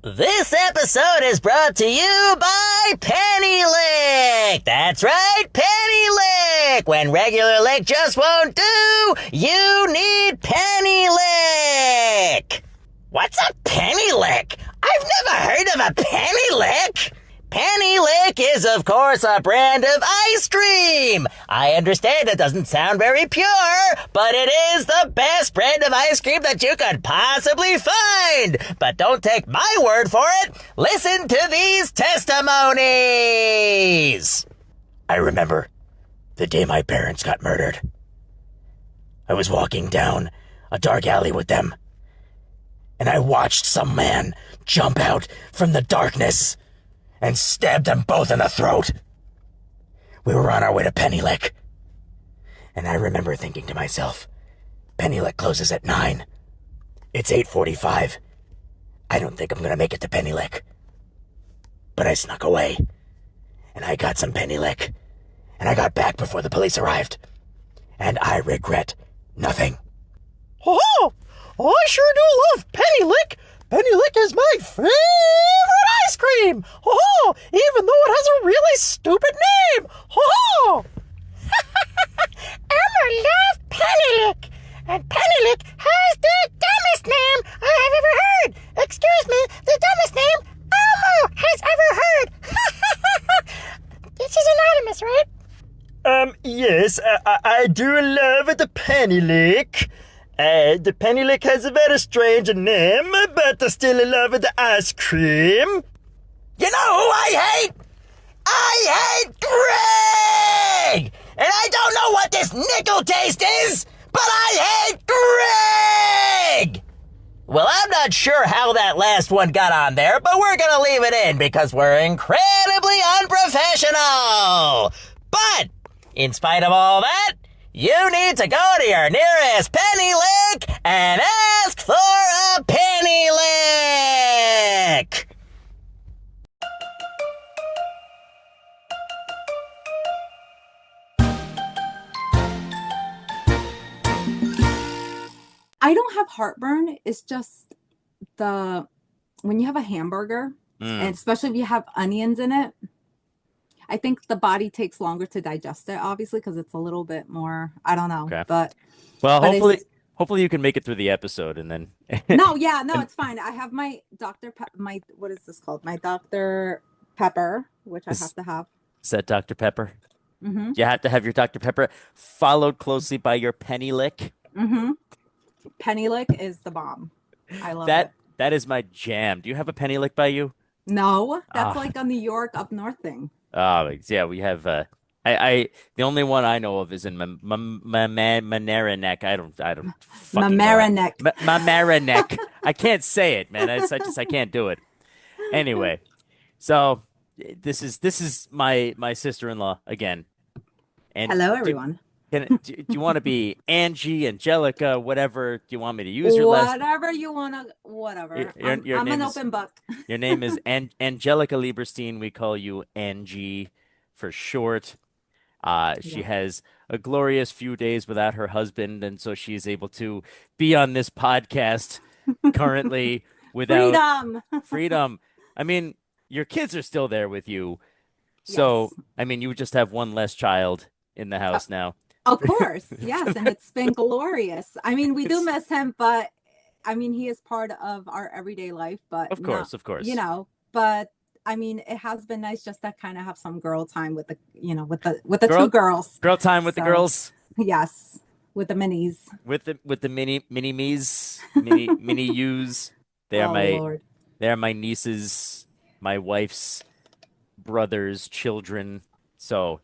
This episode is brought to you by Penny Lick. That's right, Penny Lick. When regular lick just won't do, you need Penny Lick. What's a Penny Lick? I've never heard of a Penny Lick. Penny Lick is, of course, a brand of ice cream. I understand it doesn't sound very pure, but it is the best brand of ice cream that you could possibly find. But don't take my word for it. Listen to these testimonies. I remember the day my parents got murdered. I was walking down a dark alley with them, and I watched some man jump out from the darkness and stabbed them both in the throat. We were on our way to Penny Lick, and I remember thinking to myself, Penny Lick closes at 9. It's 8:45. I don't think I'm going to make it to Penny Lick. But I snuck away, and I got some Penny Lick, and I got back before the police arrived, and I regret nothing. Oh, I sure do love Penny Lick. Penny Lick is my favorite ice cream. Oh, even though it has a really stupid name. Oh, Elmo loves Penny Lick, and Penny Lick has the dumbest name I have ever heard. Excuse me, the dumbest name Elmo has ever heard. This is anonymous, right? Yes, I do love the Penny Lick. The Penny Lick has a very strange name, but I still love the ice cream. You know who I hate? I hate Greg! And I don't know what this nickel taste is, but I hate Greg! Well, I'm not sure how that last one got on there, but we're gonna leave it in because we're incredibly unprofessional. But, in spite of all that, you need to go to your nearest Penny Lick and ask for a Penny Lick! I don't have heartburn. It's just when you have a hamburger, and especially if you have onions in it, I think the body takes longer to digest it, obviously, because it's a little bit more, I don't know. Okay. But hopefully you can make it through the episode and then no, it's fine. I have my what is this called? My Dr. Pepper, which I have to have. Is that Dr. Pepper? Mm-hmm. You have to have your Dr. Pepper followed closely by your Penny Lick. Mm-hmm. Penny Lick is the bomb. I love That it. that is my jam. Do you have a Penny Lick by you? No, that's like a New York up north thing. Oh, yeah, we have the only one I know of is in Mamaroneck. I don't fucking Mamaroneck. Mamaroneck. I can't say it, man. I can't do it. Anyway, so this is my sister-in-law again. And Hello, everyone. do you want to be Angie, Angelica, whatever? Do you want me to use your last? Whatever you want to, whatever. Your I'm name an is- open book. Your name is Angelica Lieberstein. We call you Angie for short. She has a glorious few days without her husband, and so she is able to be on this podcast currently without freedom. I mean, your kids are still there with you. So, Yes. I mean, you just have one less child in the house now. Of course, yes, and it's been glorious. I mean, we do miss him, but I mean, he is part of our everyday life. But Of course. But I mean, it has been nice just to kind of have some girl time with the Girl- two girls. Girl time with the So- girls, Yes, with the minis. with the mini me's, mini yous. They are Oh, my Lord. They're my nieces, my wife's brothers, children. So,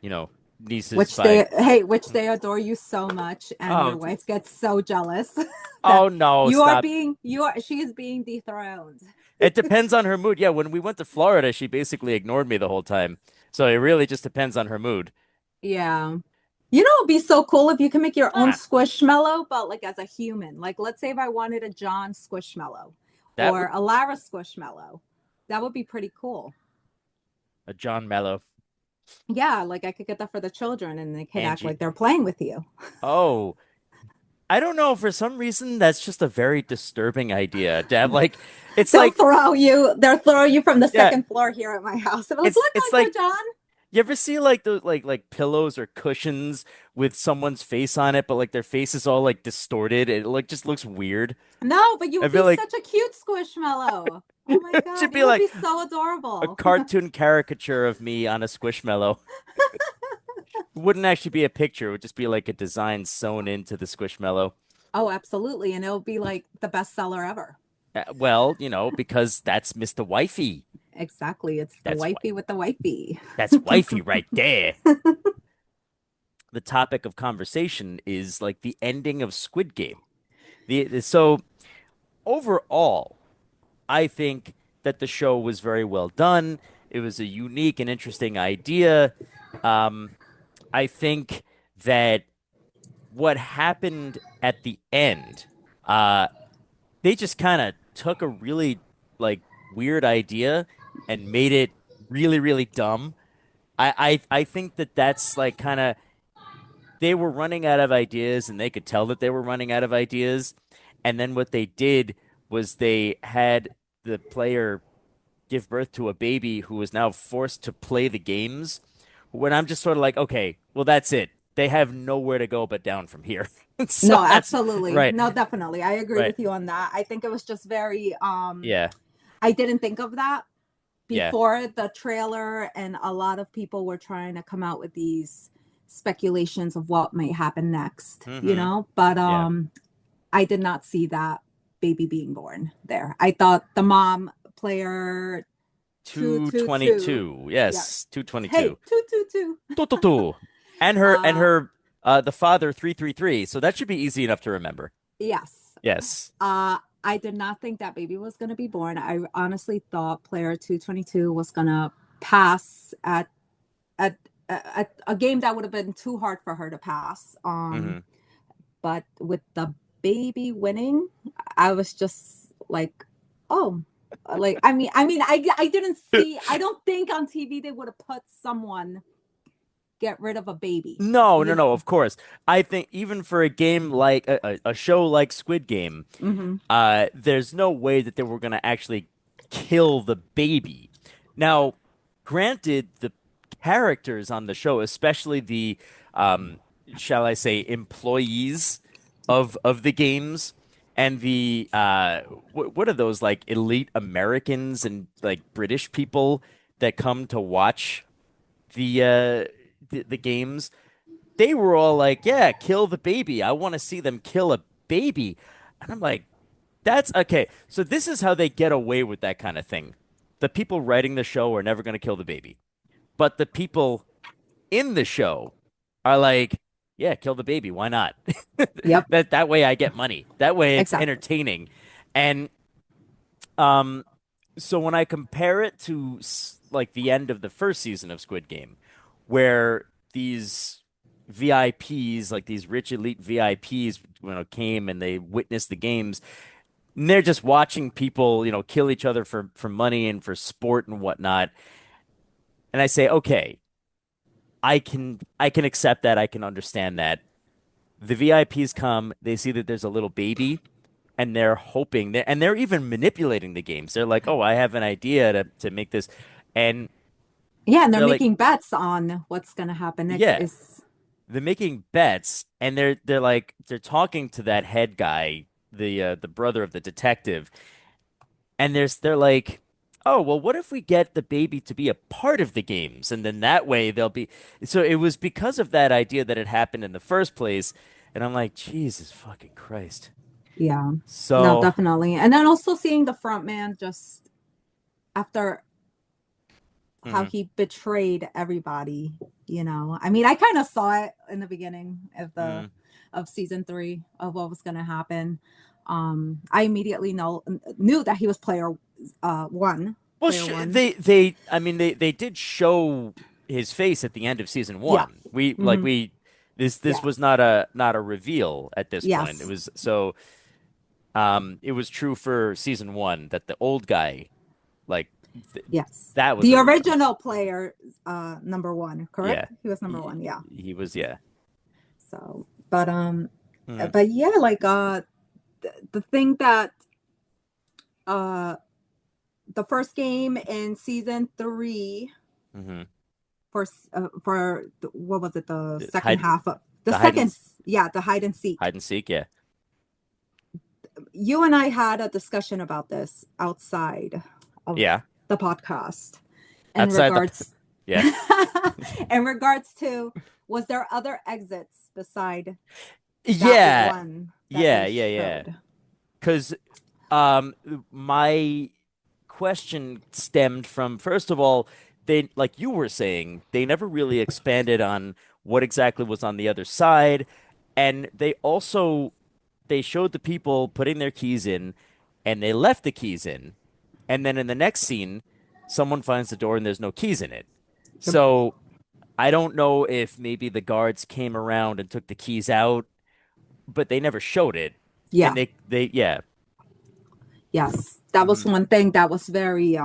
nieces Which they adore you so much, and Oh, your wife gets so jealous. Oh no, stop. She is being dethroned. It depends on her mood. Yeah, when we went to Florida, she basically ignored me the whole time. So it really just depends on her mood. Yeah. It'd be so cool if you can make your own Ah. squishmallow, but like as a human. Like, let's say if I wanted a John squishmallow That or a Lara squishmallow, that would be pretty cool. A John Mello. Yeah, like I could get that for the children and they can act Angie. like they're playing with you. Oh, I don't know, for some reason that's just a very disturbing idea to have like it's They'll like throw you. They'll throw you from the yeah, second floor here at my house. I'm like, it's look, it's Uncle like John. you ever see like those like pillows or cushions with someone's face on it, but like their face is all like distorted. It like just looks weird. No, but you I would feel be like such a cute squishmallow. Oh my it should God, be you would like be so a adorable. cartoon caricature of me on a squishmallow. It wouldn't actually be a picture, it would just be like a design sewn into the squishmallow. Oh, absolutely. And it'll be like the best seller ever. Well, because that's Mr. Wifey. Exactly. It's the That's wifey with the wifey. that's wifey right there. The topic of conversation is like the ending of Squid Game. So overall, I think that the show was very well done. It was a unique and interesting idea. Um, I think that what happened at the end, uh, they just kind of took a really like weird idea and made it really, really dumb. I think that that's like kind of they were running out of ideas and they could tell that they were running out of ideas. And then what they did was they had the player give birth to a baby who is now forced to play the games. When I'm just sort of like, okay, well, that's it. They have nowhere to go but down from here. So No, that's absolutely. right, No, definitely. I agree right. with you on that. I think it was just very Yeah, I didn't think of that yeah. before the trailer, and a lot of people were trying to come out with these speculations of what might happen next, Mm-hmm. but Yeah. I did not see that baby being born there. I thought the mom player 222, 222. yeah, Yes, hey, 222. 222, 222. And her uh the father 333. So that should be easy enough to remember. yes. Yes. I did not think that baby was going to be born. I honestly thought player 222 was going to pass at, at a game that would have been too hard for her to pass. Mm-hmm. But with the baby winning, I was just like, oh, like I didn't see. I don't think on TV they would have put someone get rid of a baby. No, no, You no, know. of course. I think even for a game like a show like Squid Game, Mm-hmm. there's no way that they were going to actually kill the baby. Now, granted, the characters on the show, especially the, um, shall I say, employees of the games, and the what are those like elite Americans and like British people that come to watch the games? They were all like, "Yeah, kill the baby. I want to see them kill a baby." And I'm like, that's okay. So this is how they get away with that kind of thing. The people writing the show are never going to kill the baby. But the people in the show are like, yeah, kill the baby. Why not? Yep. That way I get money. That way it's Exactly. entertaining. And um so when I compare it to like the end of the first season of Squid Game, where these VIPs, like these rich elite VIPs, came and they witnessed the games, and they're just watching people, kill each other for money and for sport and whatnot. And I say, okay, I can accept that. I can understand that. The VIPs come, they see that there's a little baby, and they're hoping and they're even manipulating the games. They're like, oh, I have an idea to make this, and Yeah, and they're they're like, making bets on what's going to happen next. yeah, Is they're making bets, and they're talking to that head guy, the brother of the detective, and they're like, oh, well, what if we get the baby to be a part of the games, and then that way they'll be. So it was because of that idea that it happened in the first place, and I'm like, Jesus fucking Christ. yeah, no, So, definitely. And then also seeing the front man just after how mhm, he betrayed everybody, I mean, I kind of saw it in the beginning mhm. of season 3 of what was going to happen. I immediately knew that he was one, Well, player one. I mean, they did show his face at the end of season Yes. one. We like Hmm. we this Yes. was not a reveal at this point. It Yes. was so it was true for season one that the old guy like th Yes. that was The a reveal. original player, number one, Yeah, correct? He was number one. Yeah. he was, yeah. So, but Hmm. But yeah, like the thing that uh the first game in season 3 Hmm. what was it, the second Hide half of the the hide and second, yeah, the hide and seek. hide and seek. Yeah. You and I had a discussion about this outside of Yeah. the podcast in Outside the. regards Yeah. in regards to, was there other exits beside that Yeah. one that Yeah. they Yeah. Yeah. showed? Because um, my question stemmed from, first of all, they, like you were saying, they never really expanded on what exactly was on the other side, and they showed the people putting their keys in, and they left the keys in, and then in the next scene, someone finds the door and there's no keys in it. So I don't know if maybe the guards came around and took the keys out, but they never showed it, and Yeah, they yeah. yes, that was Hmm. one thing that was very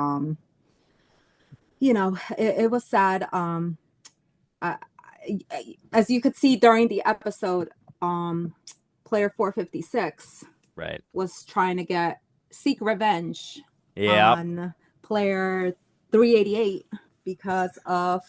it was sad. I, as you could see during the episode, player 456 Right. was trying to seek revenge Yeah. on player 388 because of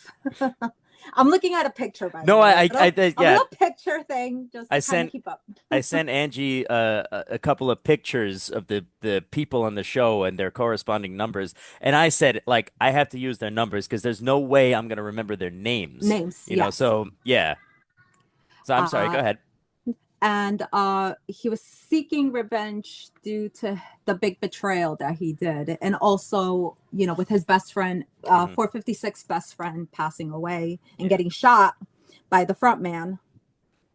I'm looking at a picture, by the No, way, a yeah. little picture thing just I to kind of sent keep up. I sent Angie a couple of pictures of the people on the show and their corresponding numbers, and I said like I have to use their numbers because there's no way I'm gonna remember their names, Names, you know. yes. So yeah. So I'm sorry. Go uh ahead. and he was seeking revenge due to the big betrayal that he did, and also, with his best friend, Hmm. 456 best friend, passing away and Yeah. getting shot by the front man,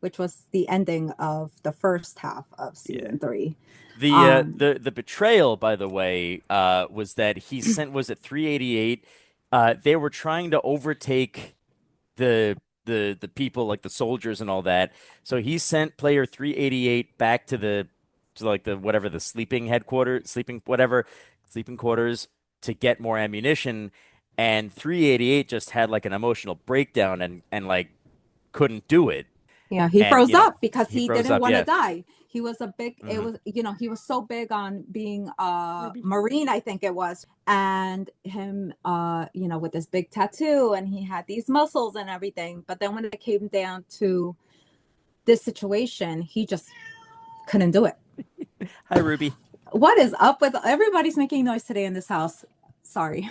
which was the ending of the first half of Yeah. season 3. The betrayal, by the way, was that he sent, was it 388? They were trying to overtake the the people, like the soldiers and all that. So he sent player 388 back to the to like the whatever, the sleeping quarters to get more ammunition, and 388 just had like an emotional breakdown and like couldn't do it. Yeah, he And froze up because he he froze didn't up. want to Yeah. die. He was a big, it Hmm. was, he was so big on being a Ruby. Marine, I think it was. And him, with this big tattoo, and he had these muscles and everything. But then when it came down to this situation, he just couldn't do it. Hi, Ruby. What is up with everybody's making noise today in this house? Sorry.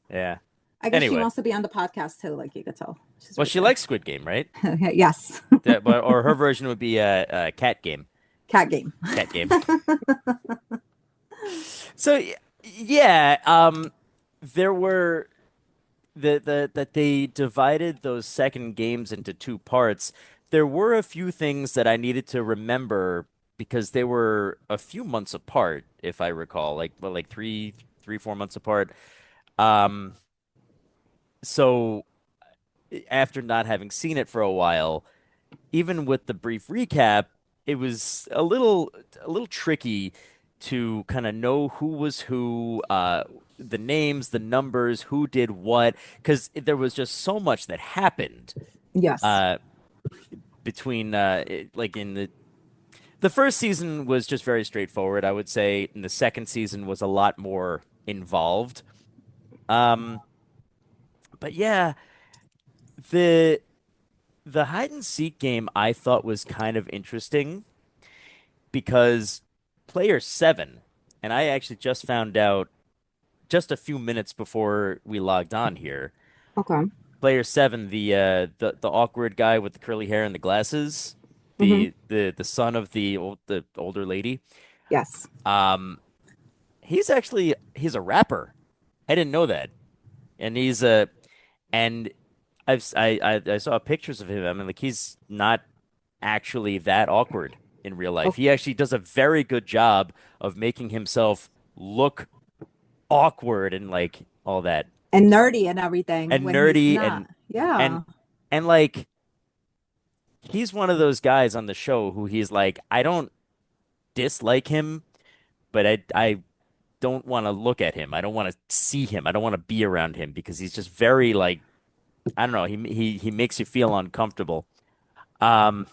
Yeah. I guess she Anyway, wants to be on the podcast too, like you could tell. She's well, right she likes Squid Game, right? there. Yes. Or her version would be a cat game. Cat game. Cat game. So yeah, there were that they divided those second games into two parts. There were a few things that I needed to remember because they were a few months apart, if I recall, like, well, like 4 months apart. Um, so after not having seen it for a while, even with the brief recap, it was a little tricky to kind of know who was who, the names, the numbers, who did what, because there was just so much that happened Yes. uh, between like in the first season was just very straightforward, I would say, and the second season was a lot more involved. Um, but yeah, the the hide and seek game I thought was kind of interesting because player 7, and I actually just found out just a few minutes before we logged on here. Okay. Player 7, the awkward guy with the curly hair and the glasses, Mm-hmm. the son of the older lady. Yes. Um, he's a rapper. I didn't know that, and he's a and I saw pictures of him. I mean, like, he's not actually that awkward in real life. Oh, He actually does a very good job of making himself look awkward and like all that, and nerdy and everything and when he's nerdy, not. and Yeah. and like he's one of those guys on the show who he's like, I don't dislike him, but I don't want to look at him. I don't want to see him. I don't want to be around him because he's just very like, I don't know, he makes you feel uncomfortable. Um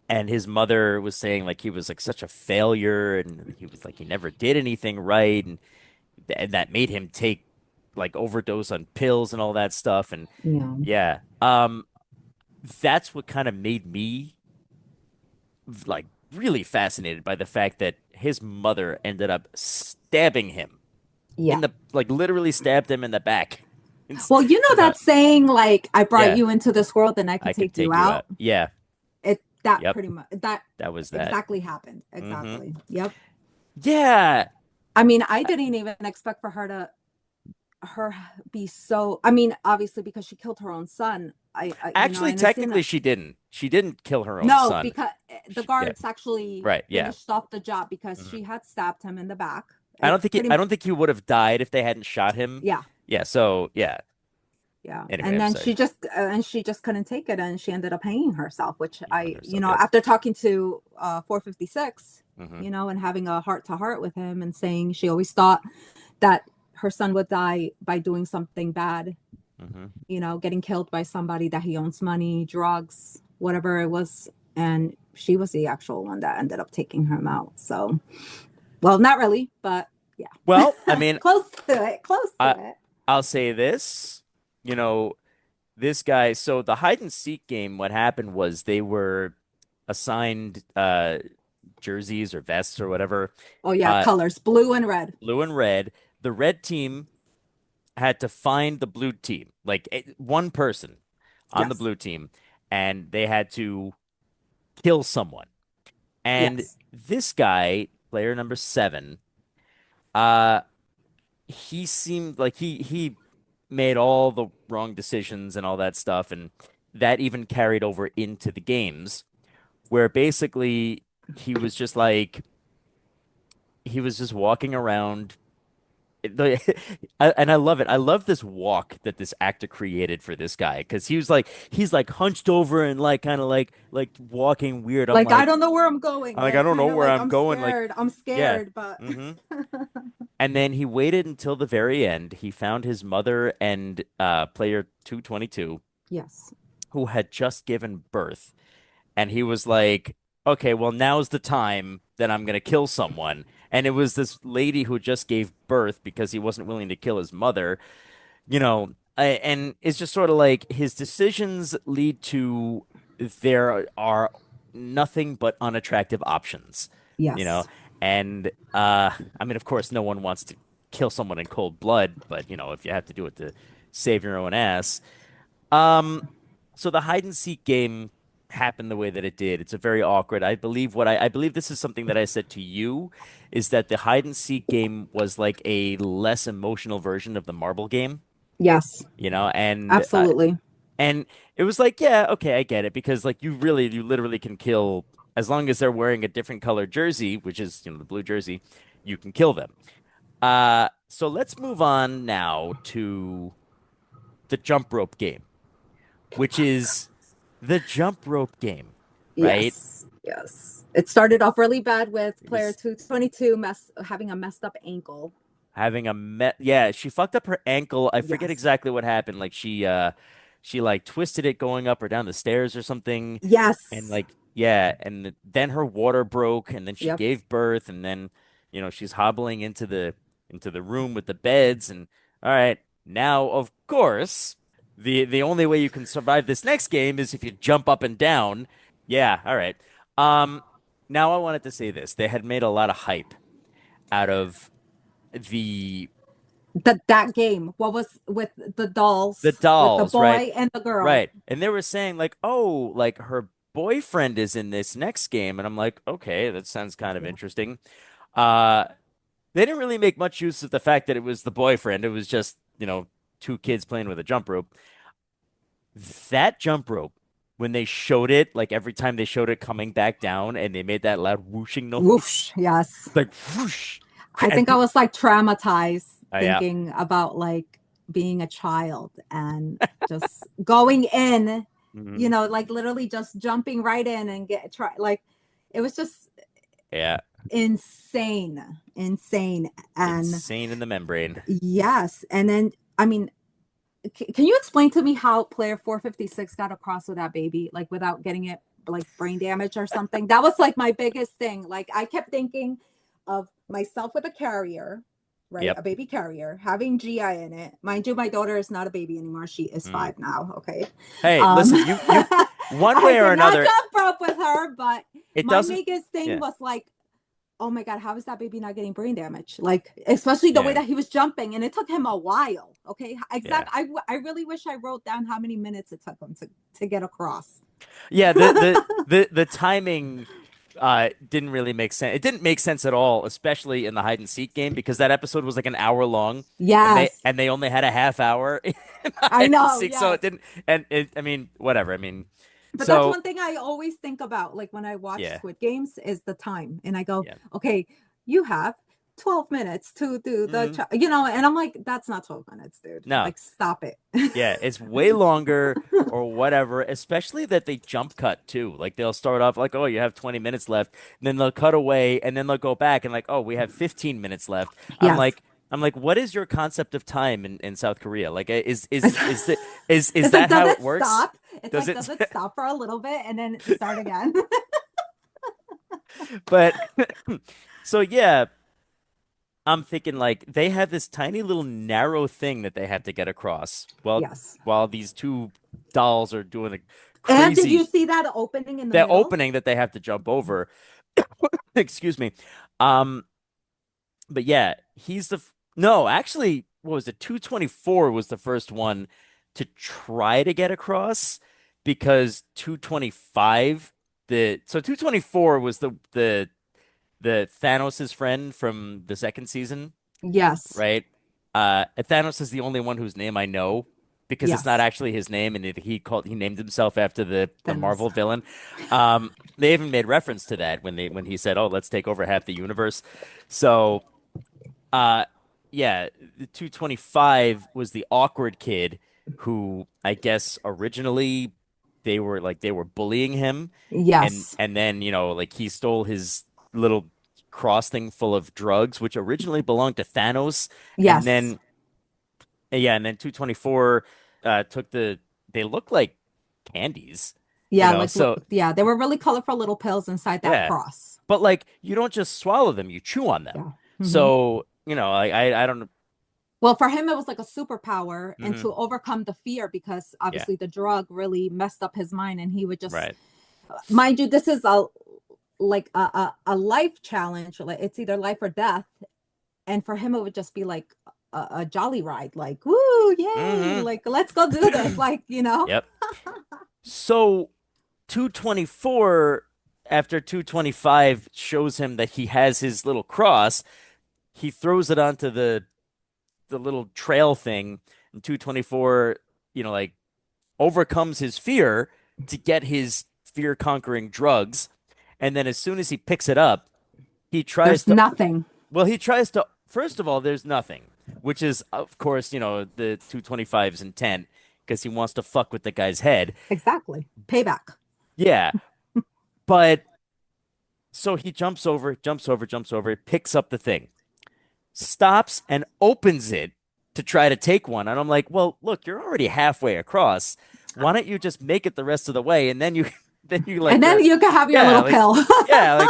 And his mother was saying like he was like such a failure, and he was like he never did anything right, and that made him take like overdose on pills and all that stuff. And Yeah. yeah, that's what kind of made me like really fascinated by the fact that his mother ended up stabbing him Yeah. in the like literally stabbed him in the back. Well, you know You know, that saying, like, I brought yeah, you into this world and I I could could take you take you out. out. Yeah, That yep, pretty much, that that was that. exactly happened. Hmm. Exactly. Yep. Yeah, I mean, I didn't even expect for her be so, I mean, obviously because she killed her own son. I actually, understand technically, that. she didn't. She didn't kill her own No, son. because the Yeah, guards actually right. Yeah. finished off the job because Mhm. she had stabbed him in the back. I It don't think pretty I much, don't think he would have died if they hadn't shot him. yeah. Yeah. So yeah. Yeah. Anyway, And I'm then sorry. she just couldn't take it and she ended up hanging herself, which You hung yourself. Yep. after talking to 456, Hmm. and having a heart to heart with him and saying she always thought that her son would die by doing something bad, Hmm. getting killed by somebody that he owns money, drugs, whatever it was. And she was the actual one that ended up taking him out. So, well, not really, but Well, I yeah, mean, close to it, close to I it. I'll say this. You know, this guy. So the hide and seek game. What happened was they were assigned jerseys or vests or whatever. Oh, yeah, Uh, colors, blue and red. blue and red. The red team had to find the blue team, like one person on the Yes, blue team, and they had to kill someone. And yes, this guy, player number 7, uh, he seemed like he made all the wrong decisions and all that stuff, and that even carried over into the games, where basically he was just like he was just walking around the and I love it. I love this walk that this actor created for this guy because he's like hunched over and like kind of like walking weird. like I don't know where I'm going, I like don't know kind of where like I'm I'm going. Like scared, I'm yeah. scared, but Hmm. And then he waited until the very end. He found his mother and player 222 yes, who had just given birth. And he was like, okay, well, now's the time that I'm going to kill someone. And it was this lady who just gave birth because he wasn't willing to kill his mother, and it's just sort of like his decisions lead to there are nothing but unattractive options, you know? yes, And I mean, of course, no one wants to kill someone in cold blood, but if you have to do it to save your own ass. Um, so the hide and seek game happened the way that it did. It's a very awkward. I believe this is something that I said to you, is that the hide and seek game was like a less emotional version of the marble game, yes, you know, absolutely, and it was like, yeah, okay, I get it because like you literally can kill as long as they're wearing a different color jersey, which is, the blue jersey, you can kill them. So let's move on now to the jump rope game, which is the jump rope game, right? yes, yes. It started off really bad with It player was 222 having a messed up ankle. having yeah, she fucked up her ankle. I forget Yes, exactly what happened. Like she like twisted it going up or down the stairs or something. And yes, like yeah, and then her water broke and then she yep, gave birth and then she's hobbling into the room with the beds and all right, now of course the only way you can survive this next game is if you jump up and down. Yeah, all right. Um Now I wanted to say this. They had made a lot of hype out of the that game. What was with the the dolls, with the dolls, right? boy and the girl? Right. And they were saying like, "Oh, like her boyfriend is in this next game." And I'm like, "Okay, that sounds kind of Yeah. interesting." Uh they didn't really make much use of the fact that it was the boyfriend. It was just, two kids playing with a jump rope. That jump rope, when they showed it, like every time they showed it coming back down and they made that loud whooshing noise, Whoosh, yes. like whoosh. I And think I was like traumatized oh yeah. thinking about like being a child and just going in, Mhm. like literally just jumping right in and like it was just Yeah. insane, insane. And Insane in the membrane. yes, and then I mean, can you explain to me how player 456 got across with that baby, like without getting it like brain damage or something. That was like my biggest thing. Like I kept thinking of myself with a carrier, right? Yep. A baby carrier having GI in it. Mind you, my daughter is not a baby anymore. She is 5 now. Okay. Hey, listen, you one way I or did not another, jump rope with her, but it my doesn't. biggest thing Yeah. was like, oh my God, how is that baby not getting brain damage? Like, especially the way Yeah. that he was jumping, and it took him a while. Okay. Yeah. I really wish I wrote down how many minutes it took him to get across. Yeah, the timing didn't really make sense. It didn't make sense at all, especially in the hide and seek game because that episode was like an hour long and they Yes. and they only had a half hour in the I hide and know. seek, so Yes. it didn't and it, I mean, whatever. I mean, But that's so one thing I always think about, like when I watch yeah. Squid Games, is the time. And I go, Yeah. okay, you have 12 minutes to do the, Mhm. and I'm like, that's not 12 minutes, dude. No. Like, stop it. Yeah, it's way longer or whatever, especially that they jump cut too. Like they'll start off like, "Oh, you have 20 minutes left." And then they'll cut away and then they'll go back and like, "Oh, we have 15 minutes left." Yes. I'm like, "What is your concept of time in South Korea? Like is It's like, that does how it it works? stop? It's Does like, it does it stop for a little bit and then start again? But so yeah, I'm thinking like they have this tiny little narrow thing that they have to get across Yes. while these two dolls are doing a And did you crazy see that opening in the that middle? opening that they have to jump over. Excuse me. Um, but yeah, no, actually, what was it? 224 was the first one to try to get across because 225 so 224 was the Thanos's friend from the second season, Yes. right? Thanos is the only one whose name I know because it's not Yes. actually his name, and he named himself after the Thanos. Marvel villain. They even made reference to that when he said, "Oh, let's take over half the universe." So, uh, yeah, the 225 was the awkward kid who I guess originally they were bullying him, Yes. and then like he stole his little cross thing full of drugs, which originally belonged to Thanos, and Yes. then yeah, and then 224 took they look like candies, Yeah, so yeah, they were really colorful little pills inside that yeah. cross. But like you don't just swallow them, you chew on them. Yeah. So, I don't Well, for him, it was like a superpower, and hmm to overcome the fear, because yeah, obviously the drug really messed up his mind, and he would just, right. mind you, this is a life challenge. Like it's either life or death, and for him, it would just be like a jolly ride, like woo, yay, hmm like let's go do this, like Yep. So 224 after 225 shows him that he has his little cross, he throws it onto the little trail thing, and 224, like overcomes his fear to get his fear conquering drugs. And then as soon as he picks it up, he tries There's to, nothing. first of all, there's nothing, which is, of course, the 225's intent because he wants to fuck with the guy's head. Exactly. Payback. Yeah. But so he jumps over, picks up the thing, stops and opens it to try to take one. And I'm like, well, look, you're already halfway across. Why don't you just make it the rest of the way? And then you like, And then you can have your yeah, little like, pill. yeah,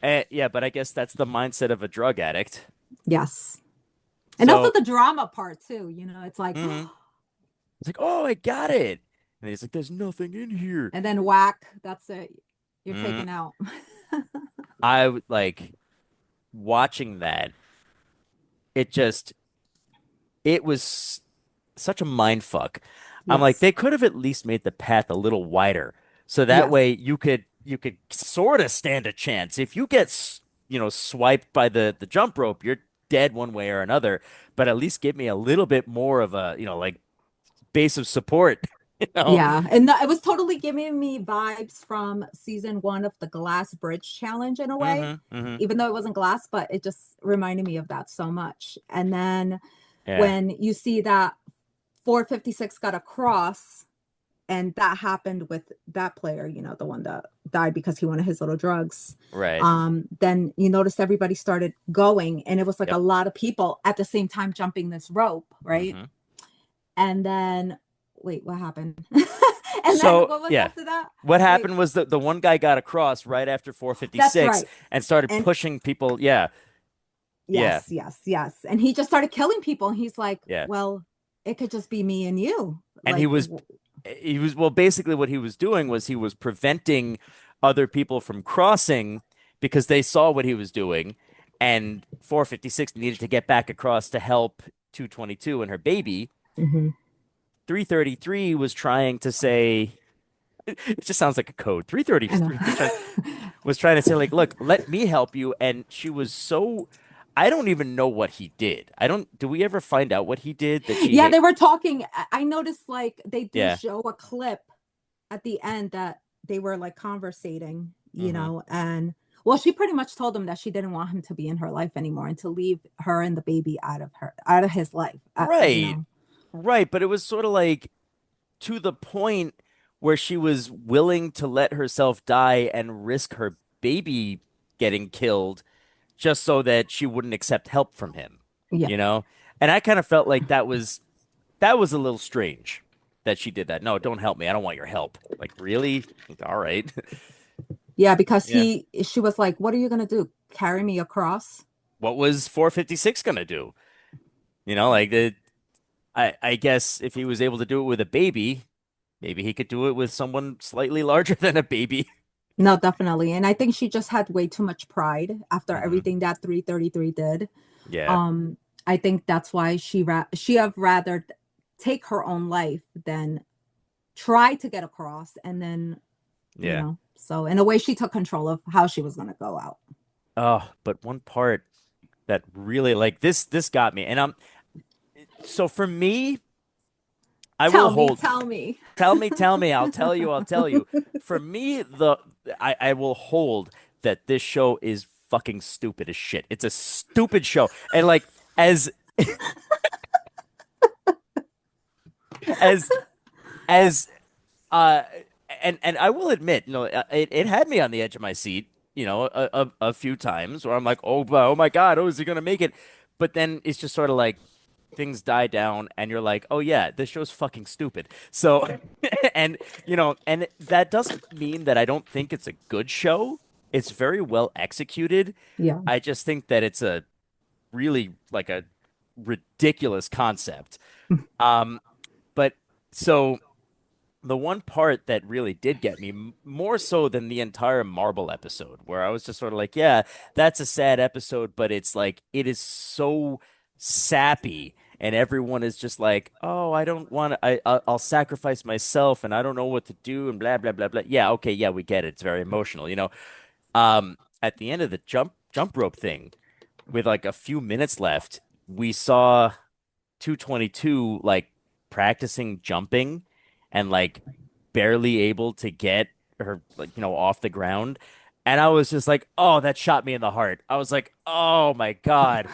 like, yeah, but I guess that's the mindset of a drug addict. Yes. And So, also the drama part too, it's like, mhm. It's like, oh, I got it. And he's like, there's nothing in here. and then whack, that's it. You're Mhm. taken out. I would like watching that. It just, it was such a mind fuck. I'm like, Yes. they could have at least made the path a little wider, so that Yes. way you could sort of stand a chance. If you get swiped by the jump rope, you're dead one way or another. But at least give me a little bit more of a like base of support. You know? Yeah. And it was totally giving me vibes from season 1 of the Glass Bridge Challenge in a way, Mm-hmm. even though it wasn't glass, but it just reminded me of that so much. And then Yeah. when you see that 456 got across, and that happened with that player, the one that died because he wanted his little drugs. Right. Then you noticed everybody started going, and it was like Yep. a lot of people at the same time jumping this rope, right? Mm-hmm. And then wait, what happened? And then So what was yeah, after that? what Wait, happened was the one guy got across right after that's 456 right. and started And pushing people. Yeah, yeah, yes. And he just started killing people. And he's like, yeah. well, it could just be me and you. And Like, he was well, basically what he was doing was he was preventing other people from crossing because they saw what he was doing, and 456 needed to get back across to help 222 and her baby. mhm, 333 was trying to say it just sounds like a code. I know. 333 was trying to say like, look, let me help you, and she was so I don't even know what he did. I don't do we ever find out what he did that she Yeah, hate? they were talking. I noticed like they do Yeah. show a clip at the end that they were like conversating, Hmm. and well, she pretty much told him that she didn't want him to be in her life anymore and to leave her and the baby out of his life. Right. Right, but it was sort of like to the point where she was willing to let herself die and risk her baby getting killed just so that she wouldn't accept help from him, Yeah, you know? And I kind of felt like that was a little strange that she did that. No, don't help me. I don't want your help. Like, really? All right. yeah, because Yeah. she was like, "What are you gonna do? Carry me across?" What was 456 gonna do? Like I guess if he was able to do it with a baby, maybe he could do it with someone slightly larger than a baby. No, definitely. And I think she just had way too much pride after Hmm. everything that 333 did. Yeah. Um, I think that's why she have rather take her own life than try to get across and then, Yeah. so in a way she took control of how she was going to go out. Oh, but one part that really like this got me. And so for me, I will hold Tell me. tell me, I'll tell you. For me, I will hold that this show is fucking stupid as shit. It's a stupid show. And like as as as uh and I will admit, it had me on the edge of my seat, a few times where I'm like, oh my God, oh, is he gonna make it? But then it's just sort of like things die down and you're like, oh yeah, this show's fucking stupid. So and and that doesn't mean that I don't think it's a good show. It's very well executed. Yeah. I just think that it's a really like a ridiculous concept. Um, but so the one part that really did get me more so than the entire Marble episode, where I was just sort of like, yeah, that's a sad episode, but it's like it is so sappy, and everyone is just like, oh, I don't want to, I'll sacrifice myself, and I don't know what to do, and blah blah blah blah. Yeah, okay, yeah, we get it. It's very emotional. At the end of the jump rope thing, with like a few minutes left, we saw 222 like practicing jumping and like barely able to get her like off the ground, and I was just like, oh, that shot me in the heart. I was like, oh my God,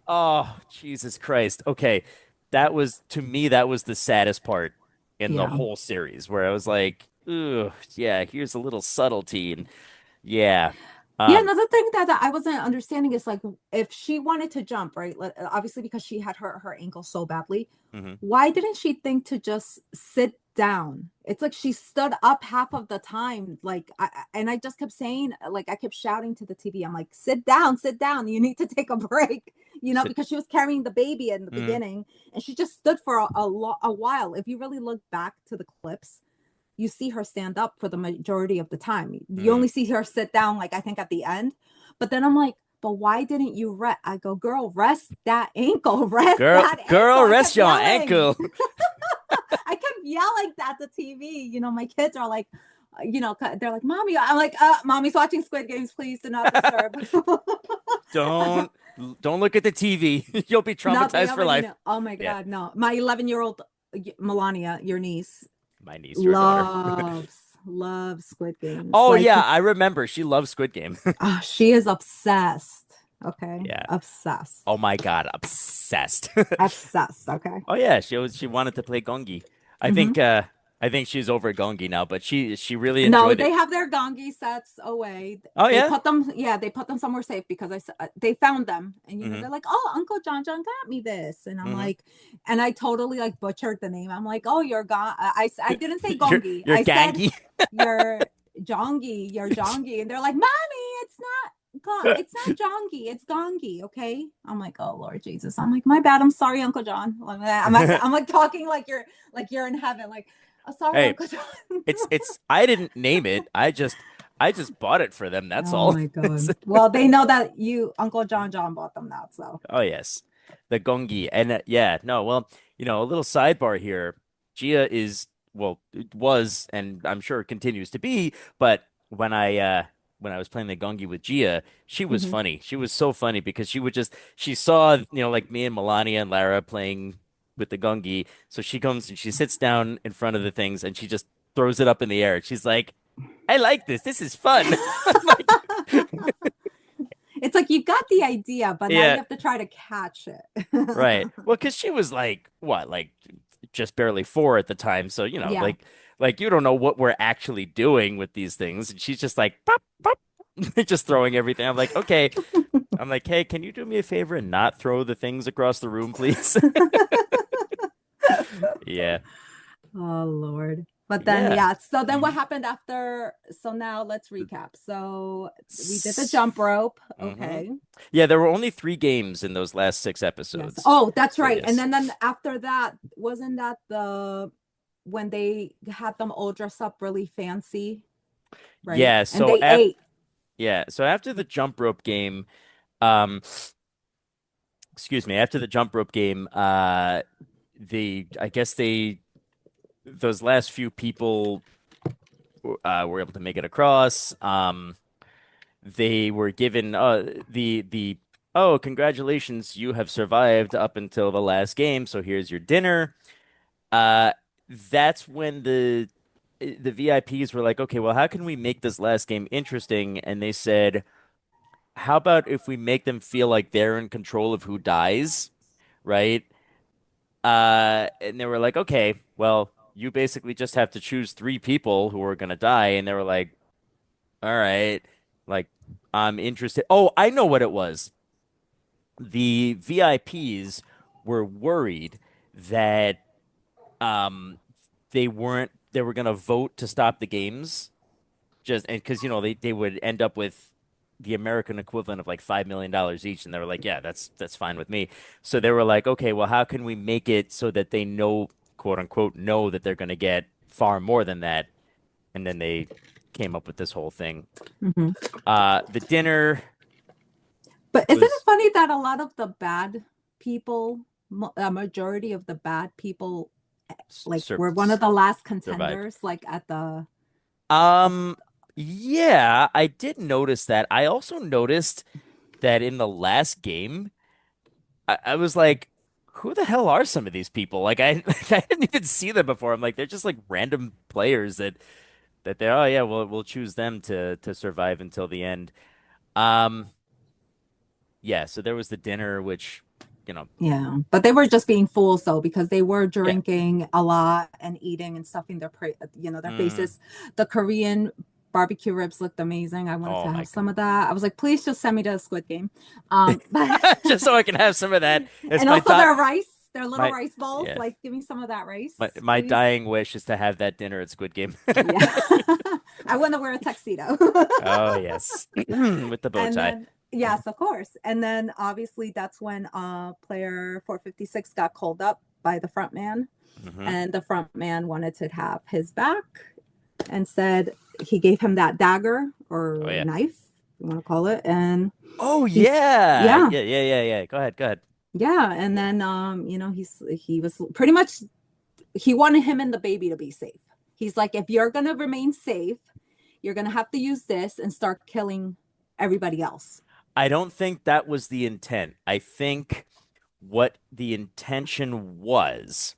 oh Jesus Christ. Okay, that was to me that was the saddest part in the Yeah. whole series, where I was like, ugh, yeah, here's a little subtlety. And yeah. Yeah, um another thing that I wasn't understanding is like if she wanted to jump, right? Obviously because she had her ankle so badly, mhm. why didn't she think to just sit down? It's like she stood up half of the time. Like and I just kept saying, like I kept shouting to the TV, I'm like, sit down, sit down. You need to take a break, Sit, because she was carrying the baby in the mhm. beginning and she just stood for a while. If you really look back to the clips, you see her stand up for the majority of the time. You Mhm. only see her sit down, like I think at the end. But then I'm like, but why didn't you rest? I go, girl, rest that ankle, rest Girl, that ankle. girl, I rest kept your yelling. ankle. I kept yelling at the TV. My kids are like, they're like, mommy. I'm like, mommy's watching Squid Games. Please do not disturb. Don't don't look at the TV. You'll be No, they traumatized for already life. know. Oh my Yeah, God, no. My 11-year-old Melania, your niece, my niece, your daughter. loves Squid Games. Oh Like, yeah, I remember. She loves Squid Game. she is obsessed. Okay, Yeah. Oh obsessed, my God, obsessed. obsessed. Okay. Oh yeah, she wanted to play Gongi. I Hmm. think I think she's over Gongi now, but she really No, enjoyed they it. have their gongi sets away. Oh They yeah. put them, yeah, they put them somewhere safe because they found them, and Hmm. they're like, "Oh, Uncle John got me this," and I'm Hmm. like, and I totally like butchered the name. I'm like, "Oh, you're gon." I didn't say gongi. You're I said Gangi. you're you're jongi, and they're like, "Mommy, it's not jongi, it's gongi." Okay, I'm like, "Oh Lord Jesus," I'm like, "My bad, I'm sorry, Uncle John." I'm like talking like you're in heaven, like, "Oh, sorry, Hey, Uncle John." it's I didn't name it. I just bought it for them. That's Oh all. my God. Well, they know that you, Uncle John bought them that. So, Oh yes, the gongi, and yeah, no, well, a little sidebar here. Gia is well, it was, and I'm sure it continues to be. But when I was playing the gongi with Gia, she was mhm. funny. She was so funny because she saw like me and Melania and Lara playing with the gongi, so she comes and she sits down in front of the things and she just throws it up in the air. She's like, "I like this. This is fun." I'm like, It's like you got the idea, but now you yeah. have to try to catch it. Right. Well, because she was like, what, like just barely 4 at the time. So, Yeah. like you don't know what we're actually doing with these things. And she's just like, pop, pop, just throwing everything. I'm like, okay. I'm like, hey, can you do me a favor and not throw the things across the room, please? Yeah. Oh Lord. But then Yeah. yeah, so then what Hmm. happened after? So now let's recap. So we did the jump rope. Hmm. Okay. Yeah, there were only 3 games in those last 6 Yes. episodes. Oh, that's So right. And yes. then after that, wasn't that the when they had them all dressed up really fancy, right? Yeah, And so they ate. after the jump rope game, um excuse me, after the jump rope game, I guess those last few people were able to make it across. They were given the oh, congratulations, you have survived up until the last game, so here's your dinner. Uh, that's when the VIPs were like, okay, well, how can we make this last game interesting? And they said, how about if we make them feel like they're in control of who dies, right? And they were like, okay, well, you basically just have to choose 3 people who are gonna die. And they were like, all right, like, I'm interested. Oh, I know what it was. The VIPs were worried that um they were gonna vote to stop the games just and because they would end up with the American equivalent of like $5 million each, and they were like, yeah, that's fine with me. So they were like, okay, well, how can we make it so that they know, quote unquote, know that they're gonna get far more than that? And then they came up with this whole thing. Mhm. The dinner But isn't it was funny that a lot of the bad people, a majority of the bad people, like sur were one of the last survived. contenders, like at the Um, yeah, I did notice that. I also noticed that in the last game, I was like, who the hell are some of these people? Like I didn't even see them before. I'm like, they're just like random players that they're, oh yeah, we'll choose them to survive until the end. Um, yeah, so there was the dinner, which, you know, yeah, but they were just being fools though because they were yeah. drinking a lot and eating and stuffing their Mm, faces. The Korean barbecue ribs looked amazing. I wanted oh to my have some of that. I was like, please just send me to a Squid Game. But God. Just so I can have some of that. It's and my also thought their rice, their little my rice balls. yeah. Like, give me some of that rice, My please. dying wish is to have that dinner at Squid Game. Yeah. I want to wear a tuxedo. Oh yes. With the bow And tie. then, yes, of course. And then obviously that's when player 456 got called up by the front man. Hmm. And the front man wanted to have his back and said he gave him that dagger Oh or yeah. knife, you want to call it. And Oh he's, yeah. yeah, Yeah. Go ahead. Go ahead. yeah. And then, he was pretty much, he wanted him and the baby to be safe. He's like, if you're going to remain safe, you're going to have to use this and start killing everybody else. I don't think that was the intent. I think what the intention was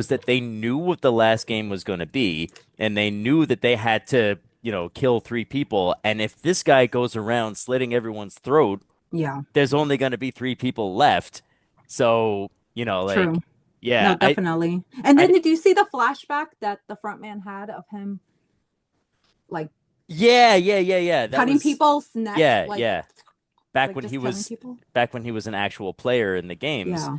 that they knew what the last game was going to be, and they knew that they had to, kill 3 people. And if this guy goes around slitting everyone's throat, Yeah, there's only going to be 3 people left. So, true. Yeah, No, definitely. And I then did you see the flashback that the front man had of him like yeah. That cutting was people's necks, yeah, yeah. Back when he just killing was people? back when he was an actual player in the games. Yeah.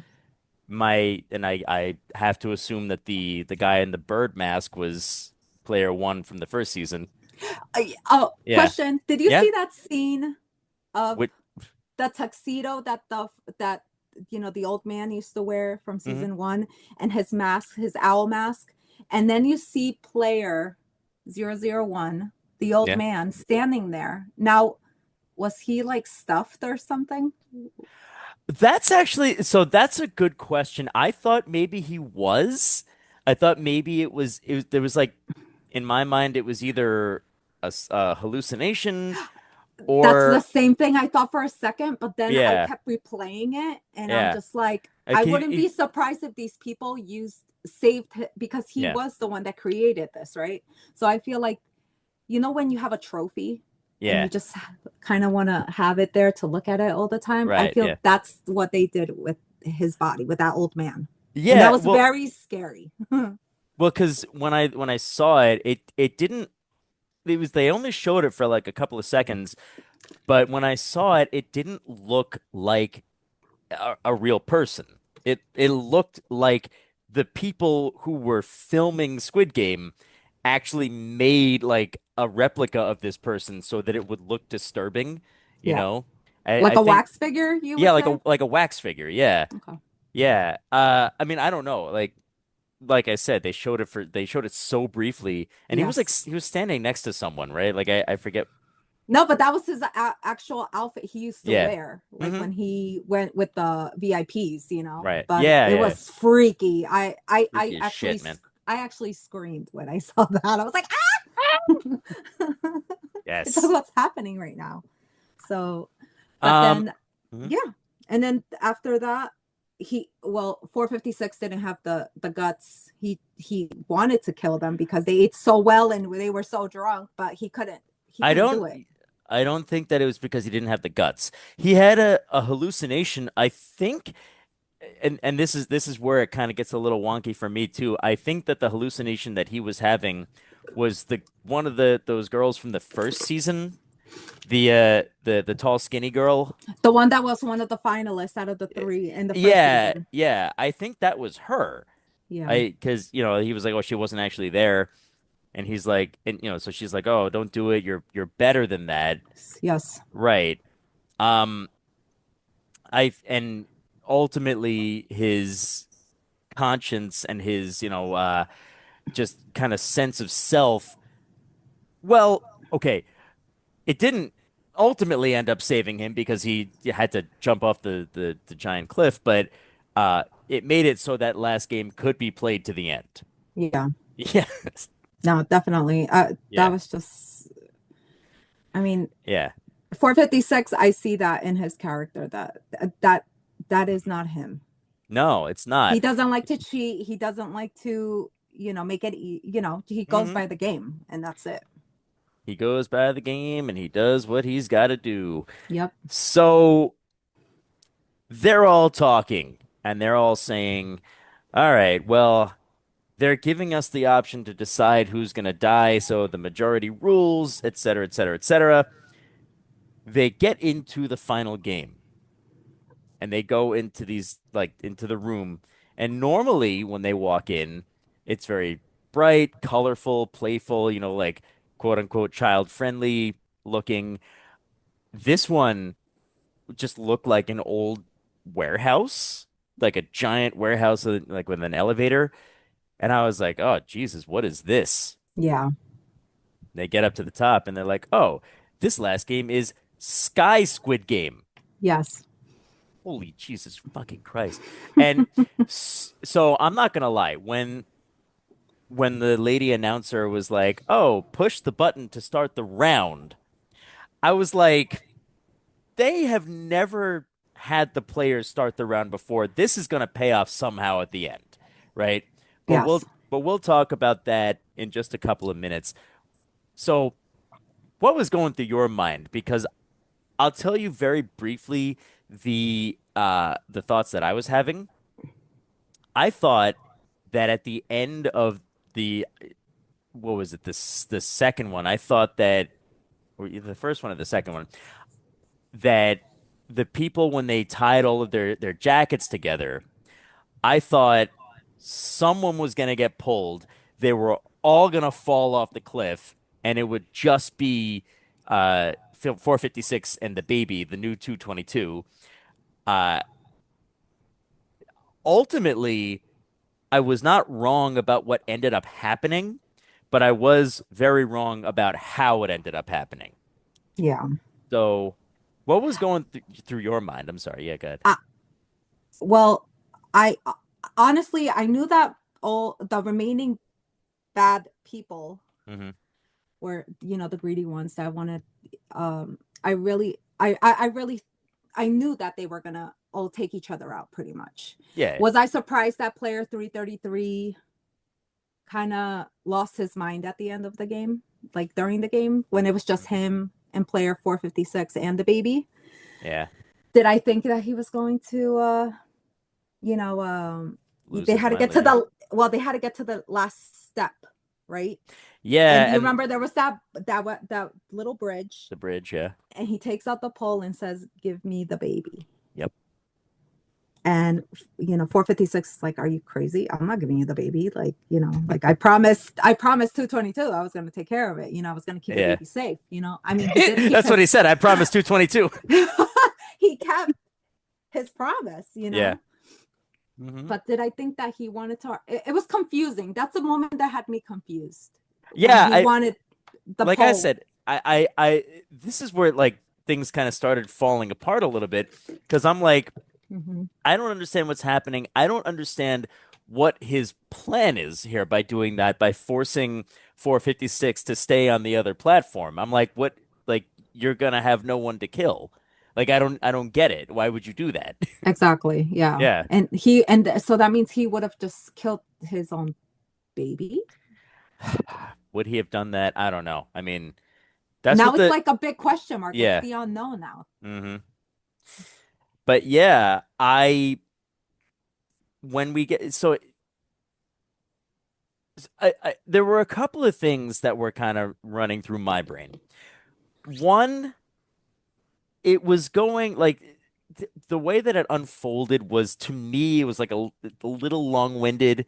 I have to assume that the guy in the bird mask was player one from the first season. Oh, Yeah. question. Did you Yeah. see that scene of Which, the tuxedo that the old man used to wear from mhm. season 1 and his mask, his owl mask, and then you see player 001, the old Yeah. man standing there. Now, was he like stuffed or something? That's actually so that's a good question. I thought maybe he was. I thought maybe it was there was like in my mind it was either a hallucination That's the or same thing I thought for a second, but then I yeah, kept replaying it and I'm yeah. just like, I Like wouldn't be surprised if these people because he yeah, was the one that created this, right? So I feel like, when you have a trophy and you yeah. just kind of want to have it there to look at it all the time, I Right, feel yeah. that's what they did with his body, with that old man. And that Yeah, was very scary. well, because when I saw it, it didn't. It was they only showed it for like a couple of seconds, but when I saw it, it didn't look like a real person. It looked like the people who were filming Squid Game actually made like a replica of this person so that it would look disturbing, you Yeah. know? Like I a think wax figure, you yeah, would say? like a wax figure, yeah. Okay. Yeah. I mean, I don't know. Like I said, they showed it so briefly, and he was like Yes. he was standing next to someone, right? Like I forget. No, but that was his actual outfit he used to Yeah. wear, like Hmm. when he went with the VIPs, Right. But Yeah, it yeah. was freaky. Freaky as shit, man. I actually screamed when I saw that. I was like, ah! It's like Yes. what's happening right now. So, but Um. then, Mhm. yeah, and then after that, 456 didn't have the guts. He wanted to kill them because they ate so well and they were so drunk, but he couldn't. He I couldn't do don't. it. I don't think that it was because he didn't have the guts. He had a hallucination, I think, and this is where it kind of gets a little wonky for me too. I think that the hallucination that he was having was the one of the those girls from the first season, the tall skinny girl. The one that was one of the finalists out of the three in the first Yeah, season. yeah. I think that was her. Yeah. Because he was like, oh, she wasn't actually there, and he's like, and so she's like, oh, don't do it. You're better than that, Yes. right? Um, and ultimately his conscience and his, just kind of sense of self. Well, okay, it didn't ultimately end up saving him because he had to jump off the giant cliff, but it made it so that last game could be played to the end. Yeah. Yeah. No, definitely. That Yeah. was just. I mean, Yeah. 456. I see that in his character. That is not him. No, it's He not. doesn't like to cheat. He doesn't like to, make it. He goes Hmm. by the game, and that's it. He goes by the game and he does what he's got to do. Yep. So they're all talking and they're all saying, all right, well, they're giving us the option to decide who's going to die. So the majority rules, et cetera, et cetera, et cetera. They get into the final game and they go into these, like, into the room. And normally when they walk in, it's very bright, colorful, playful, like quote unquote child friendly looking. This one just looked like an old warehouse, like a giant warehouse, like with an elevator. And I was like, oh, Jesus, what is this? Yeah. They get up to the top and they're like, oh, this last game is Sky Squid Game. Yes. Holy Jesus fucking Christ. And so I'm not gonna lie, when the lady announcer was like, oh, push the button to start the round, I was like, they have never had the players start the round before. This is gonna pay off somehow at the end, right? But we'll Yes. but we'll talk about that in just a couple of minutes. So what was going through your mind? Because I'll tell you very briefly the thoughts that I was having. I thought that at the end of the what was it, the second one, I thought that, or either the first one or the second one, that the people, when they tied all of their jackets together, I thought someone was gonna get pulled. They were all gonna fall off the cliff, and it would just be 456 and the baby, the new 222. Uh, Ultimately, I was not wrong about what ended up happening, but I was very wrong about how it ended up happening. Yeah. So, what was going through your mind? I'm sorry. Yeah, good. I, well, I honestly I knew that all the remaining bad people Hmm. were, the greedy ones that wanted. I really, I really, I knew that they were gonna all take each other out pretty much. Yeah. Was I surprised that player 333 kind of lost his mind at the end of the game, like during the game when it was just him and player 456 and the baby? Yeah. Did I think that he was going to, you know, Lose they his had to mind get to later. they had to get to the last step, right? And Yeah, you and remember there was that little bridge, the bridge. Yeah. and he takes out the pole and says, "Give me the baby." Yep. And 456 is like, "Are you crazy? I'm not giving you the baby." Like, like I promised 222 I was going to take care of it. I was going to keep the Yeah. baby safe. I mean, he did keep That's what he his said. I promised 222. he kept his promise, Yeah. Hmm. but did I think that he wanted to? It was confusing. That's the moment that had me confused when Yeah, he I wanted the like I pole. said, this is where like things kind of started falling apart a little bit because I'm like, Hmm. I don't understand what's happening. I don't understand what his plan is here by doing that, by forcing 456 to stay on the other platform. I'm like, what? Like, you're gonna have no one to kill. Like, I don't get it. Why would you do that? Exactly. Yeah. Yeah. And so that means he would have just killed his own baby. Would he have done that? I don't know. I mean, that's Now what it's the, like a big question mark. It's yeah. the unknown now. Hmm. But yeah, when we get, so there were a couple of things that were kind of running through my brain. One, it was going like the way that it unfolded was, to me, it was like a little long-winded.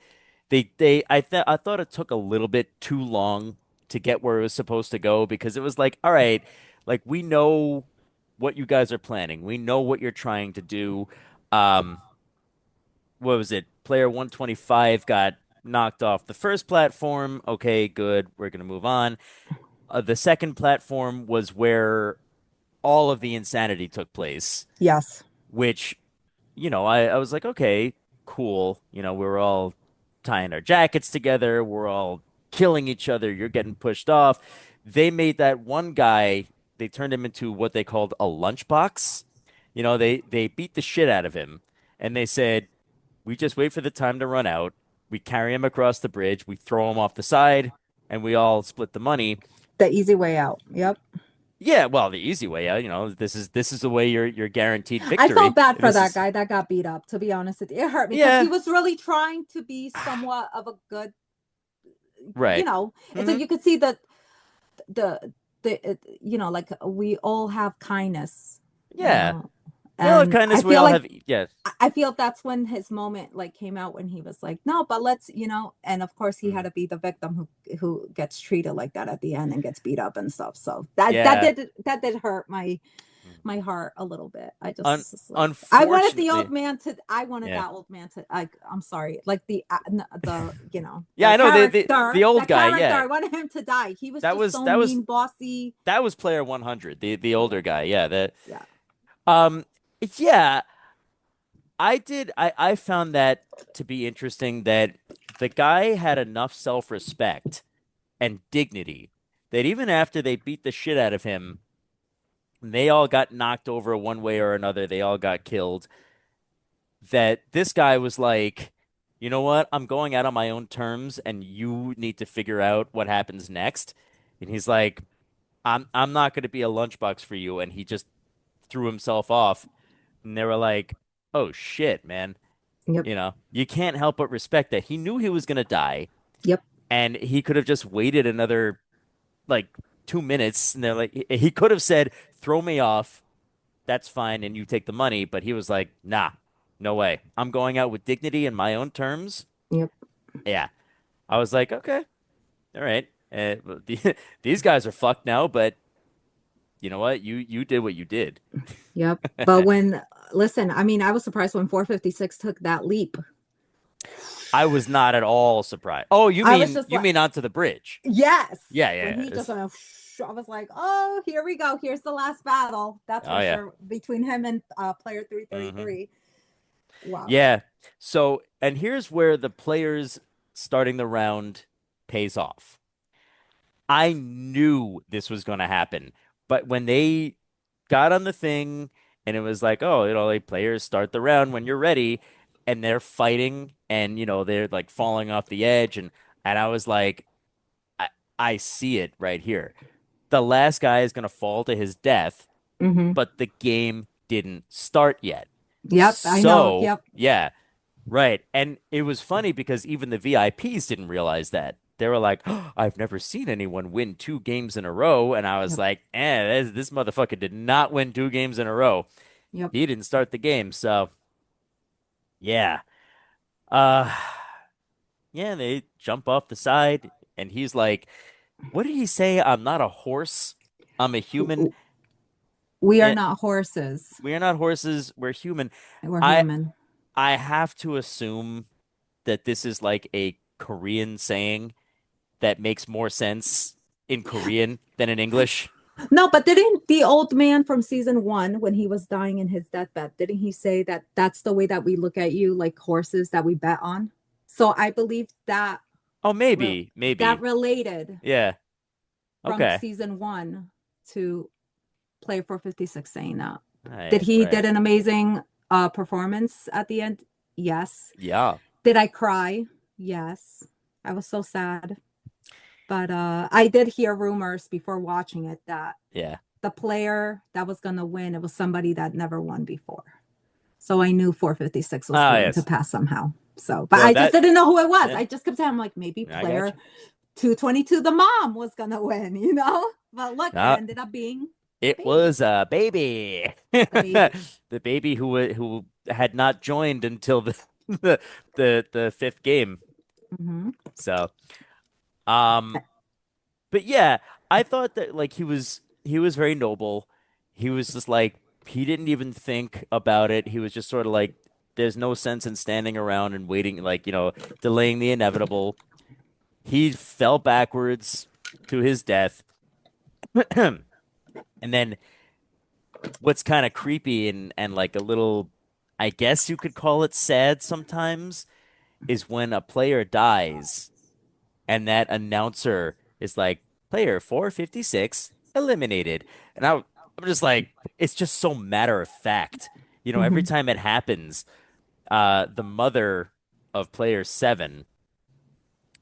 I thought it took a little bit too long to get where it was supposed to go because it was like, all right, like we know what you guys are planning. We know what you're trying to do. Um, what was it? Player 125 got knocked off the first platform. Okay, good. We're gonna move on. The second platform was where all of the insanity took place, Yes. which, I was like, okay, cool. We're all tying our jackets together. We're all killing each other. You're getting pushed off. They made that one guy, they turned him into what they called a lunchbox. They beat the shit out of him and they said, we just wait for the time to run out. We carry him across the bridge. We throw him off the side and we all split the money. The easy way out. Yep. Yeah, well, the easy way out, this is the way you're guaranteed I felt victory. bad for This that is guy that got beat up, to be honest with you. It hurt me because he Yeah, was really trying to be somewhat of a good, right. it's like Hmm. you could see that like we all have kindness, you Yeah. know, We all have and I kindness. We feel all like have, yeah. I feel that's when his moment like came out when he was like, no, but let's, and of course he had Mm. to be the victim who gets treated like that at the end and gets beat up and stuff. So that that Yeah. did that did hurt Mm. my heart a little bit. I Un just like Unfortunately, I wanted yeah. that old man to like I'm sorry, like Yeah, the I know the old guy, character yeah. I wanted him to die. He was That just was so that was mean, bossy. that was player 100, the older guy. Yeah, that Yeah. um yeah, I found that to be interesting that the guy had enough self-respect and dignity that even after they beat the shit out of him, they all got knocked over one way or another, they all got killed, that this guy was like, you know what? I'm going out on my own terms and you need to figure out what happens next. And he's like, I'm not going to be a lunchbox for you. And he just threw himself off. And they were like, oh shit, man. Yep. You know, you can't help but respect that. He knew he was gonna die, Yep. and he could have just waited another like 2 minutes, and they're like, he could have said, "Throw me off, that's fine, and you take the money." But he was like, "Nah, no way. I'm going out with dignity and my own terms." Yep. Yeah, I was like, okay, all right. Well, these guys are fucked now, but you know what? You did what you did. Yep. But when, listen, I mean, I was surprised when 456 took that leap. I was not at all surprised. Oh, you I was mean just you like, mean onto the bridge? yes. Yeah, When yeah. he just went, I was like, oh, here we go. Here's the last battle. That's Oh for yeah. sure. Between him and player Hmm. 333. Wow. Yeah. So, and here's where the players starting the round pays off. I knew this was going to happen, but when they got on the thing and it was like, oh, like players start the round when you're ready, and they're fighting and they're like falling off the edge, and I was like, I, I see it right here. The last guy is going to fall to his death, Mm-hmm. but the game didn't start yet. Yep. I know. So, Yep. yeah, right. And it was funny because even the VIPs didn't realize that. They were like, oh, I've never seen anyone win 2 games in a row. And I was Yep. like, this motherfucker did not win 2 games in a row. Yep. He didn't start the game. So, yeah. Uh, yeah, they jump off the side. And he's like, what did he say? I'm not a horse. I'm a human. We are Yeah, not horses. we are not horses. We're human. We're I human. I have to assume that this is like a Korean saying that makes more sense in Korean than in English. No, but didn't the old man from season one, when he was dying in his deathbed, didn't he say that that's the way that we look at you, like horses that we bet on? So I believe that Oh, re- maybe, that maybe. related Yeah. from Okay. season one to Player 456 saying that. Did Right, he right. did an amazing performance at the end? Yes. Yeah. Did I cry? Yes. I was so sad. But I did hear rumors before watching it that Yeah. the player that was going to win, it was somebody that never won before. So I knew 456 was Ah, going to yes. pass somehow. So, but Well, I just that, didn't know who it was. yeah, I just kept saying, I'm like, maybe I got player you. 222, the mom, was going to win, you know? But look, it No, ended up being the it baby. was a baby. The baby. The baby who had not joined until the the fifth game. Hmm. So, um, but yeah, I thought that like he was very noble. He was just like he didn't even think about it. He was just sort of like there's no sense in standing around and waiting like, delaying the inevitable. He fell backwards to his death. And then what's kind of creepy and like a little, I guess you could call it sad sometimes, is when a player dies and that announcer is like, player 456 eliminated. And I'm just like, it's just so matter of fact. Every Hmm. time it happens, the mother of player 7,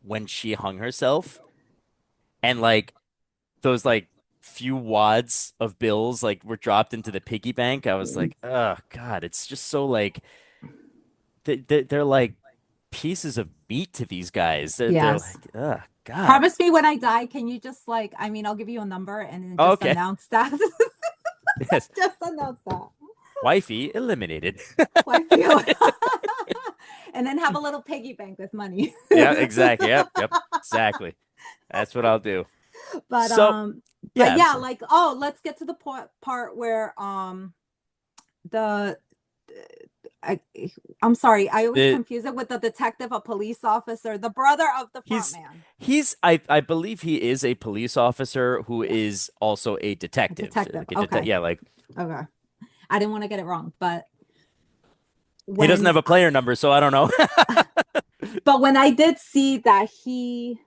when she hung herself, and like those like few wads of bills like were dropped into the piggy bank, I was like, oh God, it's just so like they're like pieces of meat to these guys. They're Yes. like, oh God. Promise me when I die, can you just like, I mean, I'll give you a number and then just Okay. announce that. Yes. Just announce that. Wifey eliminated. Why feel and then have a little piggy bank with money. Yeah, exactly. Yep, yep, exactly. That's what I'll do. but So, um but yeah, I'm yeah, sorry. like, oh, let's get to the part where the I I'm sorry, I always The confuse it with the detective, a police officer, the brother of the front he's man. he's I believe he is a police officer who Yes. is also a A detective. detective. Like a Okay. yeah, like Okay. I didn't want to get it wrong, but he doesn't when have a player number, so I don't know. but when I did see that he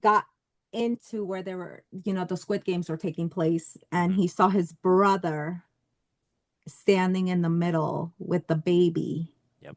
got into where there were, the Squid Games were taking place, and Mhm. he saw his brother standing in the middle with the baby, Yep.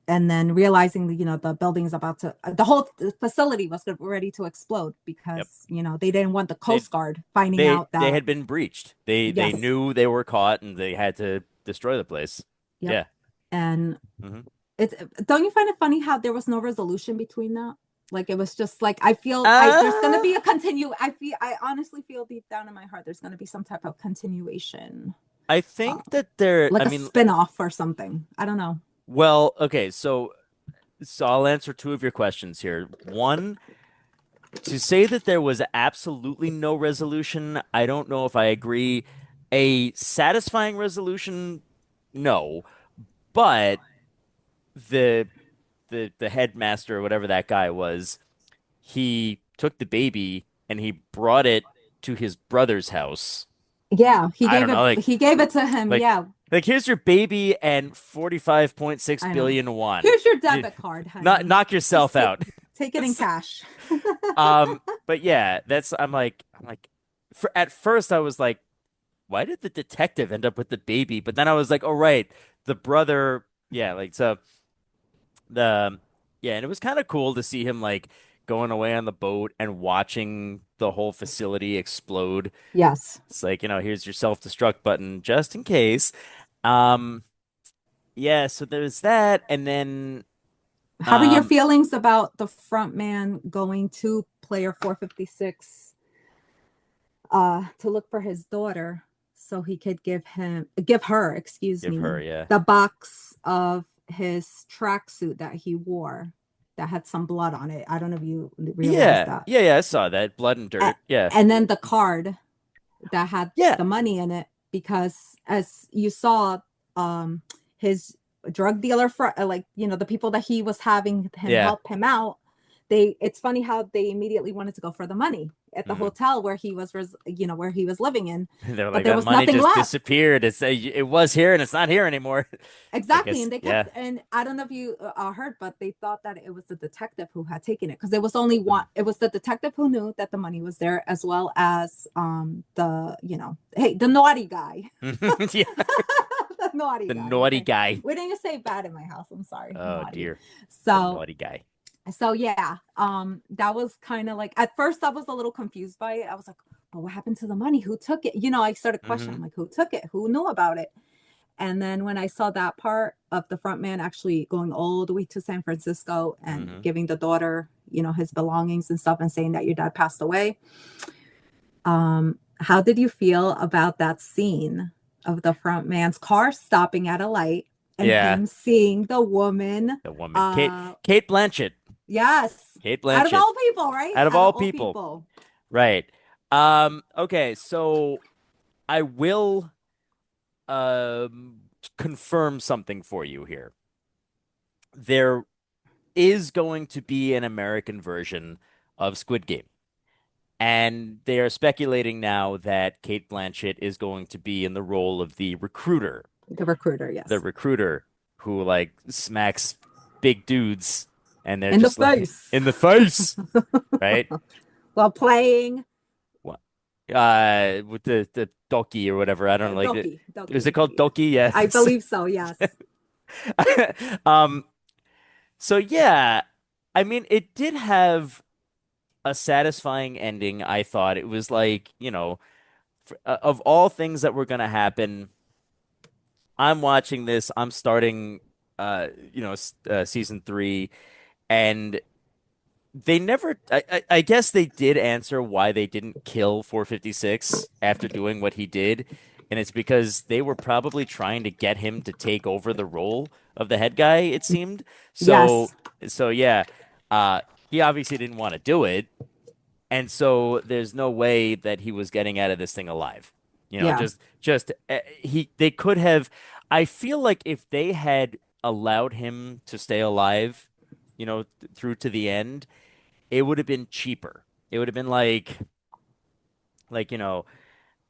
and then realizing that, the building is about to, the whole facility was ready to explode Yep. because, they didn't want the They Coast Guard finding they out they that, had been breached. They yes, knew they were caught and they had to destroy the place. yep. Yeah. And Hmm. it's, don't you find it funny how there was no resolution between that? Like it was just like I feel I there's gonna Uh, be a continue. I honestly feel deep down in my heart there's gonna be some type of continuation, I uh, think that there, I like a mean, spin-off or something. I don't know. well, okay, so I'll answer two of your questions here. One, to say that there was absolutely no resolution, I don't know if I agree. A satisfying resolution, no, but the the headmaster or whatever that guy was, he took the baby and he brought it to his brother's house. Yeah, I don't know, he gave it to him. like Yeah, like here's your baby and 45.6 I know. billion won. Here's your You- debit card, Not honey. knock Just yourself out. take it in cash. But yeah, that's I'm like at first I was like, why did the detective end up with the baby? But then I was like, oh right, the brother, yeah, like so the yeah, and it was kind of cool to see him like going away on the boat and watching the whole facility explode. Yes. It's like, here's your self-destruct button just in case. Um, yeah, so there's that, and then How are your um, feelings about the front man going to player 456 to look for his daughter so he could give her, excuse give her, me, yeah. the box of his tracksuit that he wore that had some blood on it. I don't know if you realize Yeah, that. yeah, yeah, I saw that. Blood and A- dirt. Yeah. And then the card that had Yeah. the money in it, because as you saw, his drug dealer for like the people that he was having him Yeah. help him out, it's funny how they immediately wanted to go for the money at the Hmm. hotel where where he was living in, They're but like there that was money nothing just left. disappeared. It was here and it's not here anymore. I Exactly, guess. and they Yeah. kept, and I don't know if you heard, but they thought that it was the detective who had taken it because there was only one. Mhm. It was the detective who knew that the money was there, as well as hey, the naughty guy, Yeah. the naughty The guy. naughty Okay, guy. we didn't say bad in my house. I'm sorry, Oh naughty. dear. The So naughty guy. yeah, that was kind of like at first I was a little confused by it. I was like, but what happened to the money? Who took it? I started questioning. Hmm. I'm like, who took it? Who knew about it? And then when I saw that part of the front man actually going all the way to San Francisco and Hmm. giving the daughter, his belongings and stuff and saying that your dad passed away, how did you feel about that scene of the front man's car stopping at a light and Yeah. him seeing the woman? The woman. Uh, Kate Blanchett. yes, Kate out of Blanchett. all people, right? Out of Out of all all people. people. Right. Okay, so I will um confirm something for you here. There is going to be an American version of Squid Game. And they are speculating now that Kate Blanchett is going to be in the role of The recruiter, the yes. recruiter who like smacks big dudes and they're In the just like face in the face, right? while playing What? With the doki or whatever. I don't know, like Doki. is it Doki. called Yes. doki? I Yes. believe so, yes. Um, so yeah, I mean, it did have a satisfying ending. I thought it was like, of all things that were going to happen, I'm watching this. I'm starting, season three, and they never. I guess they did answer why they didn't kill 456 after doing what he did, and it's because they were probably trying to get him to take over the role of the head guy. It seemed so. Yes. So yeah, uh, he obviously didn't want to do it. And so there's no way that he was getting out of this thing alive. Yeah. They could have. I feel like if they had allowed him to stay alive, through to the end, it would have been cheaper. It would have been like,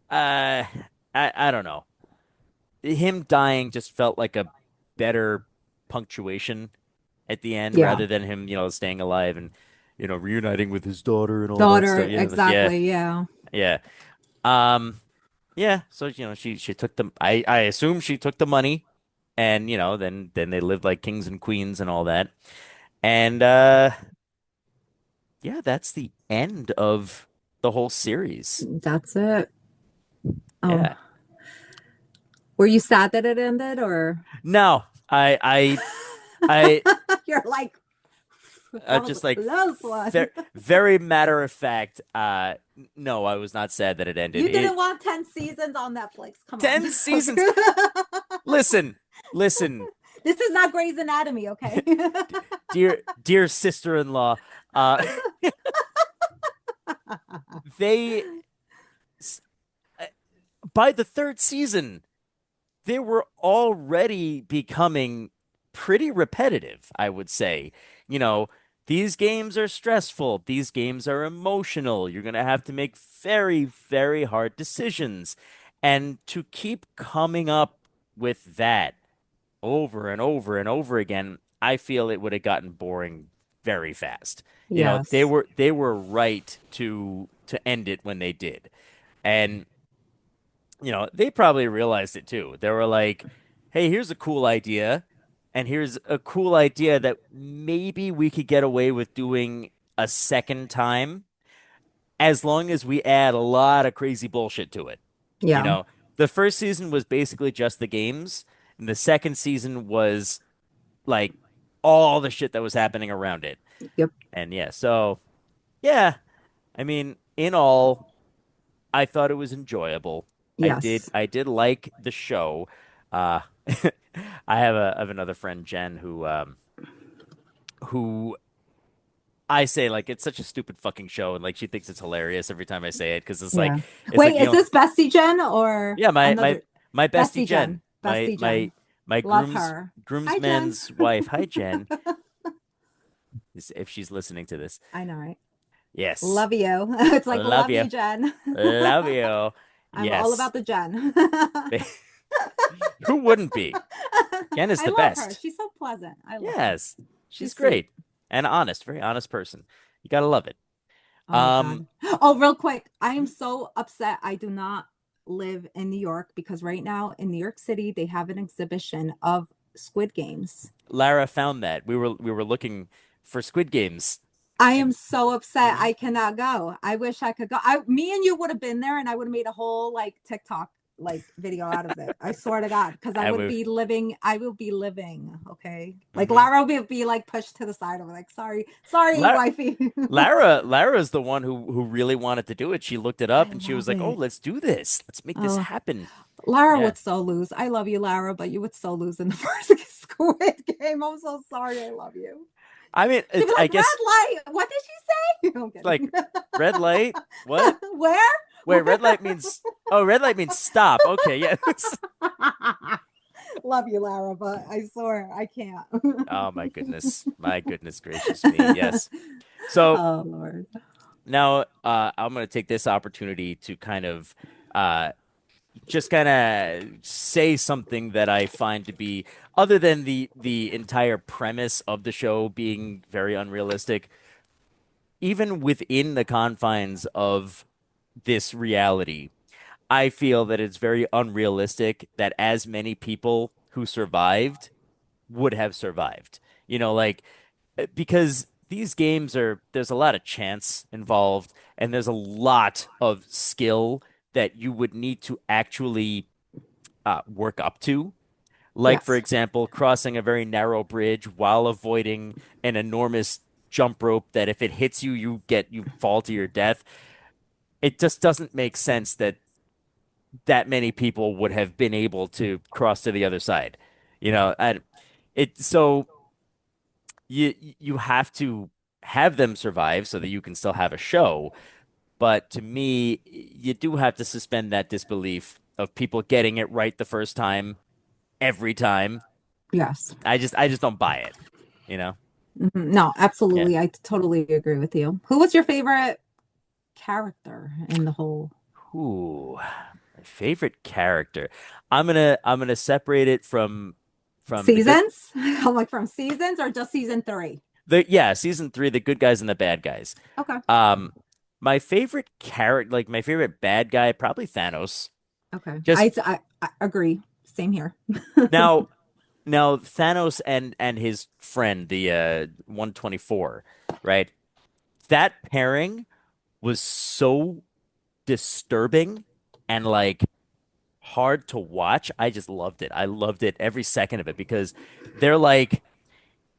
uh, I don't know. Him dying just felt like a better punctuation at the end Yeah. rather than him, staying alive and, reuniting with his daughter and all that stuff. Daughter, Yeah, yeah, exactly. Yeah. yeah. Um, yeah, so she took the I assume she took the money and then they lived like kings and queens and all that. And yeah, that's the end of the whole series. That's it. Oh. Yeah. Were you sad that it ended or No, I I I You're like, that was a just like close one. very matter of fact. No, I was not sad that it ended. You It didn't want 10 seasons on Netflix. Come on. 10 seasons. Listen, listen, This is not Grey's Anatomy, okay? dear sister-in-law. Uh, they s- uh, by the third season, they were already becoming pretty repetitive, I would say. You know, these games are stressful, these games are emotional. You're going to have to make very, very hard decisions. And to keep coming up with that over and over and over again, I feel it would have gotten boring very fast. You know, Yes. they were right to end it when they did. And they probably realized it too. They were like, "Hey, here's a cool idea, and here's a cool idea that maybe we could get away with doing a second time as long as we add a lot of crazy bullshit to it." You Yeah. know, the first season was basically just the games, and the second season was like all the shit that was happening around it. Yep. And yeah, so yeah, I mean, in all, I thought it was enjoyable. Yes. I did like the show. Uh, I have another friend, Jen, who I say like it's such a stupid fucking show, and like she thinks it's hilarious every time I say it because Yeah. it's like Wait, is this Bestie Jen or yeah, another my bestie Bestie Jen, Jen? Bestie Jen. my Love her. Hi, Jen. groomsman's wife. Hi, Jen. If she's listening to this, I know, right? yes, Love you. It's like love love you, you, Jen. love you. I'm all Yes, about the Jen. who wouldn't be? Jen is I the love her. best. She's so pleasant. I love her. Yes, she's She's sweet. great and honest, very honest person. You gotta love it. Oh Um, God. Oh, real quick. I am so upset I do not live in New York because right now in New York City they have an exhibition of Squid Games. Lara found that we were looking for Squid Games, I am and so upset Mhm. I cannot go. I wish I could go. Me and you would have been there and I would have made a whole like TikTok like video out of it. I swear to God, because I would. I will be living, okay? Like hmm Lara will be like pushed to the side of like, sorry, La wifey. Lara's the one who really wanted to do it. She looked it up I and she was love like, "Oh, it. let's do this. Let's make this Oh, happen." Lara Yeah, would so lose. I love you, Lara, but you would so lose in the first Squid Game. I'm so sorry. I love you. I mean, She'd be I like, red guess light. What did she say? I'm like kidding. red light. What? Where? Wait, Where? red light means red light means stop. Okay, yeah. Love you, Lara, but I swear I can't. Oh my goodness gracious me. Yes. So Oh Lord. now I'm going to take this opportunity to kind of uh, just kind of say something that I find to be, other than the entire premise of the show being very unrealistic, even within the confines of this reality, I feel that it's very unrealistic that as many people who survived would have survived. Like because these games there's a lot of chance involved and there's a lot of skill that you would need to actually work up to. Like, for Yes. example, crossing a very narrow bridge while avoiding an enormous jump rope that if it hits you, you fall to your death. It just doesn't make sense that that many people would have been able to cross to the other side. You know, and so you have to have them survive so that you can still have a show. But to me, you do have to suspend that disbelief of people getting it right the first time, every time. Yes. I just don't buy it, you know? No, Yeah. absolutely. I totally agree with you. Who was your favorite character in the whole Ooh, my favorite character. I'm gonna separate it from the good seasons? I'm like from seasons or just season three? the yeah, season three, the good guys and the bad guys. Okay. Um, my favorite character, like my favorite bad guy, probably Thanos. Okay. Just I agree. Same here. now Now Thanos and his friend, the 124, right? That pairing was so disturbing and like hard to watch. I just loved it. I loved it every second of it because they're like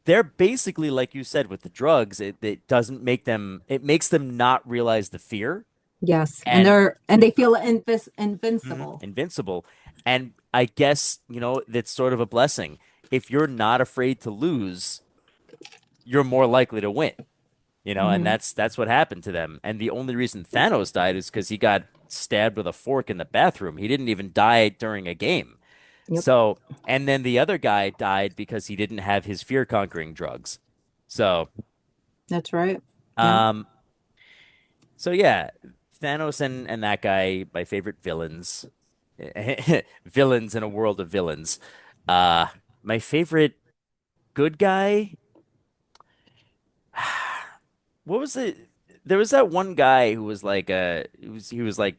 they're basically like you said with the drugs, it doesn't make them it makes them not realize the fear Yes, and and they feel Mhm. invincible. Invincible. And I guess, that's sort of a blessing. If you're not afraid to lose, you're more likely to win. And Hmm. that's what happened to them. And the only reason Thanos died is because he got stabbed with a fork in the bathroom. He didn't even die during a game. Yep, So, and then the other guy died because he didn't have his fear-conquering drugs. So, that's right. Yeah. um, so yeah, Thanos and that guy, my favorite villains. Villains in a world of villains. Uh, my favorite good guy. What was it? There was that one guy who was like he was like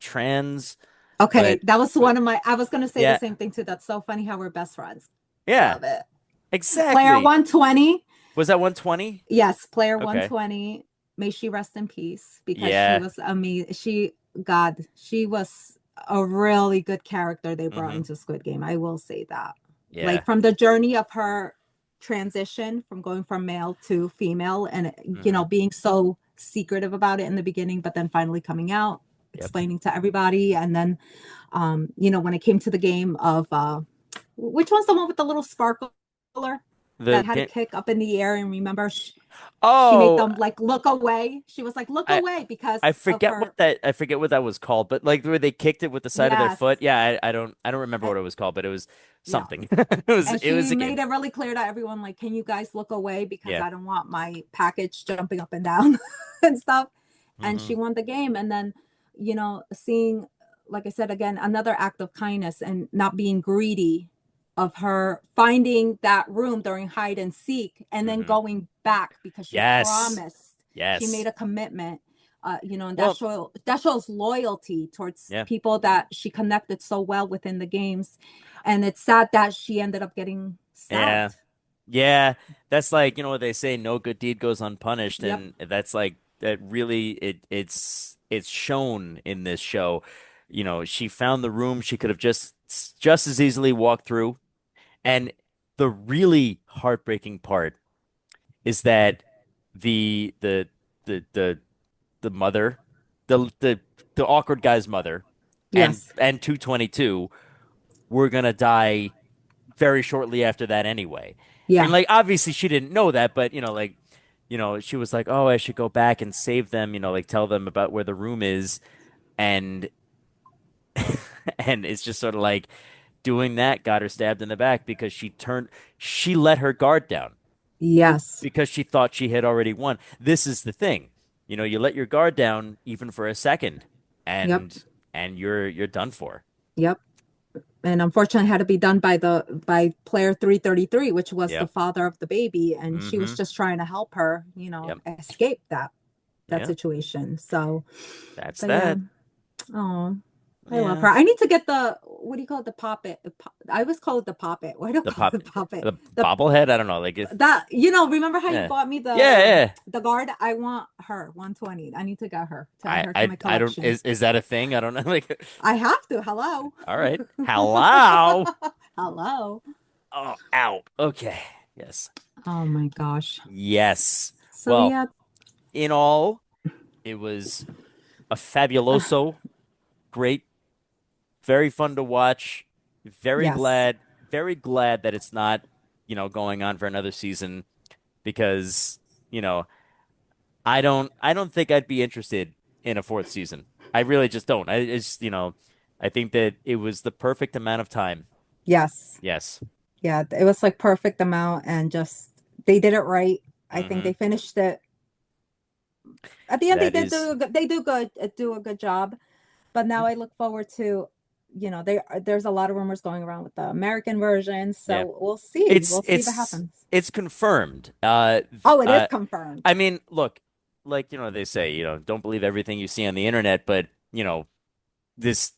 trans, Okay, but that was but one of my. I was gonna say the yeah, same thing too. That's so funny how we're best friends. yeah, Love it. Player exactly. 120. Was that 120? Yes, player Okay. 120. May she rest in peace because she Yeah. was amazing. She was a really good character they brought Mm-hmm. into Squid Game. I will say that. Yeah. Like from the journey of her transition from going from male to female and Mm-hmm. being so secretive about it in the beginning, but then finally coming out, Yep. explaining to everybody. And then when it came to the game of which one's the one with the little sparkler The that had a game. kick up in the air? And remember, she made Oh, them like look away. She was like, look I away I because of forget what her. that I forget what that was called, but like where they kicked it with the side of their Yes. foot. Yeah, I don't remember And, what it was called, but it was yeah. something. It was And it was she a made game. it really clear to everyone, like, can you guys look away because Yeah. I don't want my package jumping up and down and stuff. And Mm-hmm. she won the game. And then, seeing, like I said, again, another act of kindness and not being greedy of her finding that room during hide and seek and then Mm-hmm. going back because she Yes. promised, she made Yes. a commitment. And Well, that shows loyalty towards yeah. people that she connected so well within the games. And it's sad that she ended up getting Yeah. stabbed. Yeah. That's like, what they say, no good deed goes unpunished. Yep. And that's like that really it's shown in this show. She found the room she could have just as easily walked through. And the really heartbreaking part is that the the the the the mother, the awkward guy's mother and Yes. 222 were gonna die very shortly after that anyway. And Yeah. like obviously she didn't know that, but she was like, "Oh, I should go back and save them, like tell them about where the room is." And and it's just sort of like doing that got her stabbed in the back because she let her guard down Yes. because she thought she had already won. This is the thing. You let your guard down even for a second Yep. and you're done for. Yep. And unfortunately had to be done by player 333, which was the Yep. father of the baby, and she was Mm-hmm. just trying to help her, Yep. escape that Yeah. situation. So, That's but yeah. that. Oh, I love Yeah. her. I need to get the, what do you call it, the poppet. I always call it the poppet. Why do I The call it pop the poppet? the The bobblehead, I don't know, like if that remember how you yeah. bought me Yeah, the yeah. the guard? I want her 120. I need to get her to add I her to I my I don't collection. is that a thing? I don't know. Like I have to. Hello. all right. Hello. Hello. Oh, ow. Okay. Yes. Oh my gosh. Yes. So Well, yeah, in all, it was a fabuloso, great, very fun to watch. yes. Very glad that it's not, going on for another season because, you know, I don't think I'd be interested in a fourth season. I really just don't. I think that it was the perfect amount of time. Yes. Yes. Yeah, it was like perfect amount and just they did it right. I think Mm-hmm. they finished it. At the end they That did is, do do a good job. But now I look forward to, there's a lot of rumors going around with the American version, yeah. so we'll see. It's We'll see what it's happens. it's confirmed. Oh, it is confirmed. I mean, look, like they say, don't believe everything you see on the internet, but this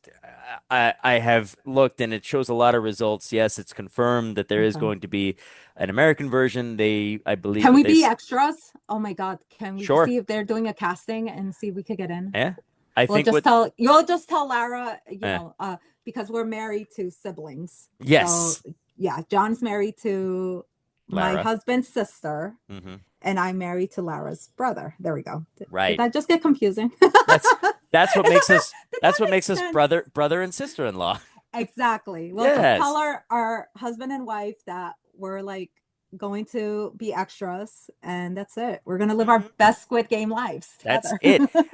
I have looked and it shows a lot of results. Yes, it's confirmed that there is Okay. going to be an American version. I believe Can that we be extras? Oh my God. Can we sure. see if they're doing a casting and see if we could get in? Yeah. I think what You'll just tell Lara, eh, because we're married to siblings. So Yes, yeah, John's married to my Lara. husband's sister, Hmm. and I'm married to Lara's brother. There we go. Did Right. that just get confusing? That's that's what makes us Did that's that what make makes us sense? brother and sister-in-law. Exactly. We'll just tell Yes. our husband and wife that we're like going to be extras, and that's it. We're gonna live our Mhm. best Squid Game lives That's together. it.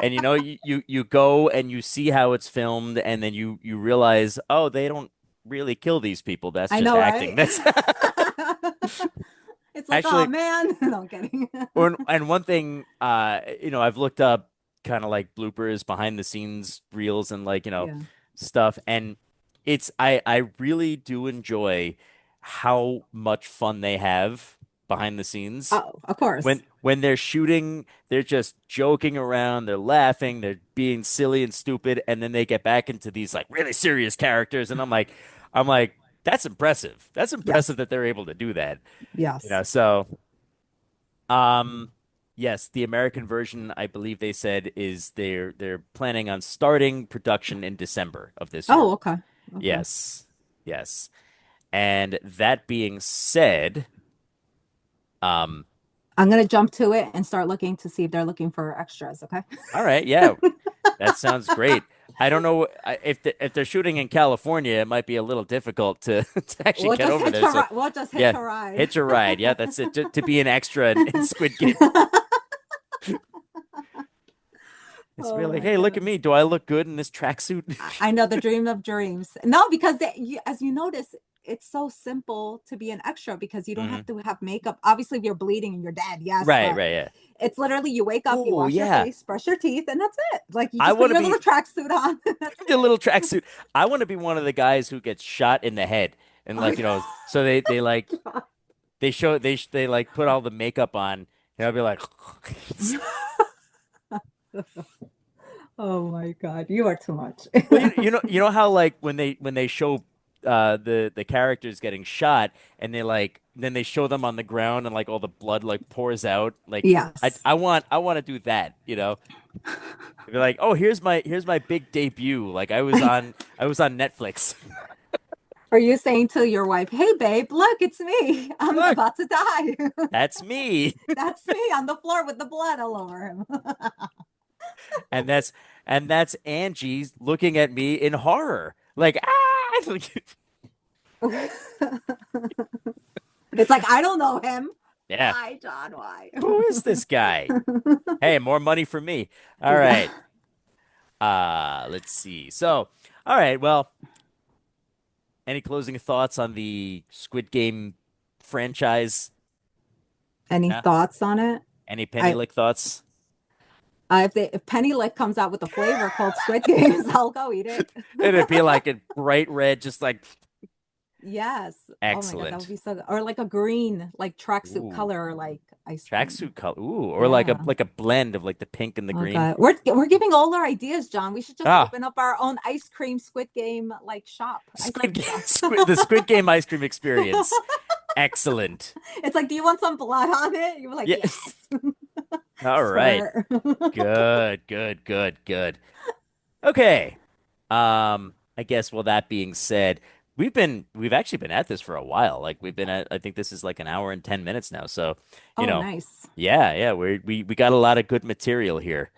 And you go and you see how it's filmed, and then you realize, oh, they don't really kill these people. That's I just know, acting. right? That's It's like, oh actually, man. No, I'm kidding. and one thing, I've looked up kind of like bloopers, behind the scenes reels, and like, Yeah. stuff, and I really do enjoy how much fun they have behind the scenes. Oh, of course. When they're shooting, they're just joking around, they're laughing, they're being silly and stupid, and then they get back into these like really serious characters, and I'm like, that's impressive. That's Yes. impressive that they're able to do that. Yes. So um yes, the American version, I believe they said, is they're planning on starting production in December of this year. Oh, okay. Okay. Yes. Yes. And that being said, um I'm gonna jump to it and start looking to see if they're looking for extras. Okay. all right, yeah. That sounds great. I don't know if they're shooting in California, it might be a little difficult to to actually We'll get just over hitch there. a So ride. We'll just hitch yeah, a ride. hitch a ride. Yeah, that's it. To be an extra in Squid Game. It's Oh really like, my hey, look at goodness. me. Do I look good in this tracksuit? I know the dream of dreams. No, because as you notice, it's so simple to be an extra because you don't Hmm. have to have makeup. Obviously, if you're bleeding and you're dead, yes, Right, but right, yeah. it's literally you wake up, you Oh, wash your yeah. face, brush your teeth, and that's it. Like you I just put want to your little be tracksuit on. That's a it. little tracksuit. I want to be one of the guys who gets shot in the head, and like, Oh, so they like they like put all the makeup on, and I'll be like, oh my God, you are too much. well, you know how like when they show the characters getting shot, and they like then they show them on the ground, and like all the blood like pours out. Like I Yes. I want I want to do that. Be like, oh, here's my big debut. Like I was on Netflix. Are you saying to your wife, "Hey, babe, look, it's me. I'm Look, about to die. that's me. That's me on the floor with the blood all over him." And that's Angie looking at me in horror. Like, ah. It's like I don't know him. Yeah. Why, John? Why? Who is this guy? Hey, more money for me. All Exactly. right. Let's see. So, all right, well, any closing thoughts on the Squid Game franchise? Any Yeah. thoughts on it? Any penny I lick thoughts? if Penny Lick comes out with a flavor called Squid Games, I'll go eat it. It'd be like a bright red, just like Yes. Oh my God, that would excellent. be so good. Or like a green, like tracksuit Ooh, color, like ice cream. tracksuit color. Ooh, or like a Yeah. like a blend of like the pink and the Oh green. God, we're giving all our ideas, John. We should just Ah, open up our own ice cream Squid Game like shop, ice Squid cream Game, shop. the Squid Game ice cream experience. Excellent. It's like, do you want some blood on it? You're like, Yeah. yes. All right. Swear. Good, good, good, good. Okay. I guess, well, that being said, we've actually been at this for a while. Like we've been at, I think this is like an hour and 10 minutes now. So, you Oh, know, nice. yeah, yeah, we got a lot of good material here.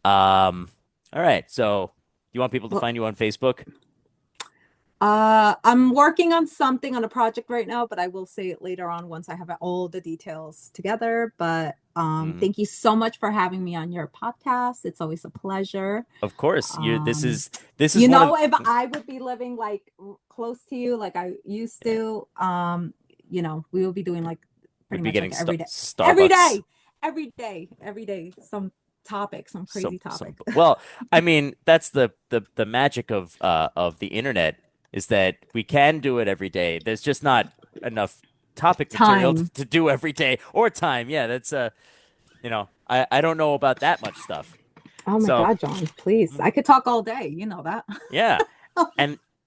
Um, all right. So, you want people to Well, find you on Facebook? I'm working on something on a project right now, but I will say it later on once I have all the details together. But Mhm. thank you so much for having me on your podcast. It's always a pleasure. Of course. You Um, this is one of if I would be living like close to you, like I used yeah, to, we will be doing like would pretty be much getting like every day, every Starbucks. day, every day, some topic, some crazy Some topic. well, I mean, that's the magic of the internet, is that we can do it every day. There's just not enough topic material Time. to do every day, or time. Yeah, that's I don't know about that much stuff. Oh my So, God, John, please. I could talk all day. You know that. yeah.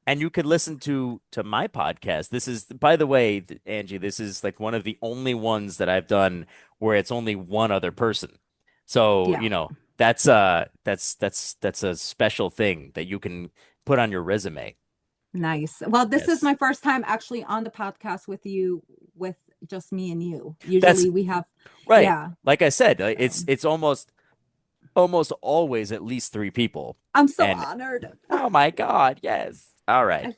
And you could listen to my podcast. This is, by the way, Angie, this is like one of the only ones that I've done where it's only one other person. So, Yeah. that's that's a special thing that you can put on your resume. Nice. Well, this is Yes. my first time actually on the podcast with you, with just me and you. That's Usually we have, right. yeah. Like I said, So it's almost always at least three people. I'm so And honored. oh my God, yes. All right. I-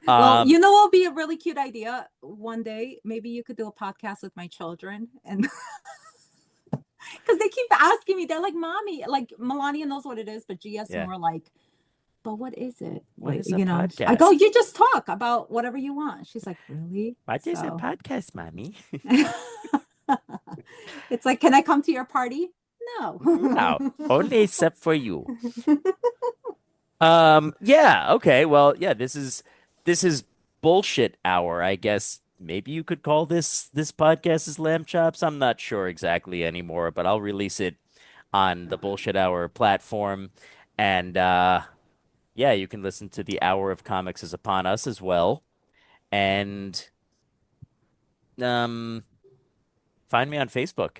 well, Um, you know, it'll be a really cute idea one day. Maybe you could do a podcast with my children, and because they keep asking me, they're like, "Mommy," like Melania knows what it is, but GS yeah. more like, "But what is it?" What Like, is a I go, podcast? "You just talk about whatever you want." She's like, "Really?" What is a So podcast, mommy? it's like, "Can I come to your party?" No. No, only except for you. Yeah, okay. Well, yeah, this is bullshit hour, I guess. Maybe you could call this podcast is Lamb Chops. I'm not sure exactly anymore, but I'll release it on the Bullshit Hour platform. And yeah, you can listen to the Hour of Comics is upon us as well. And um find me on Facebook,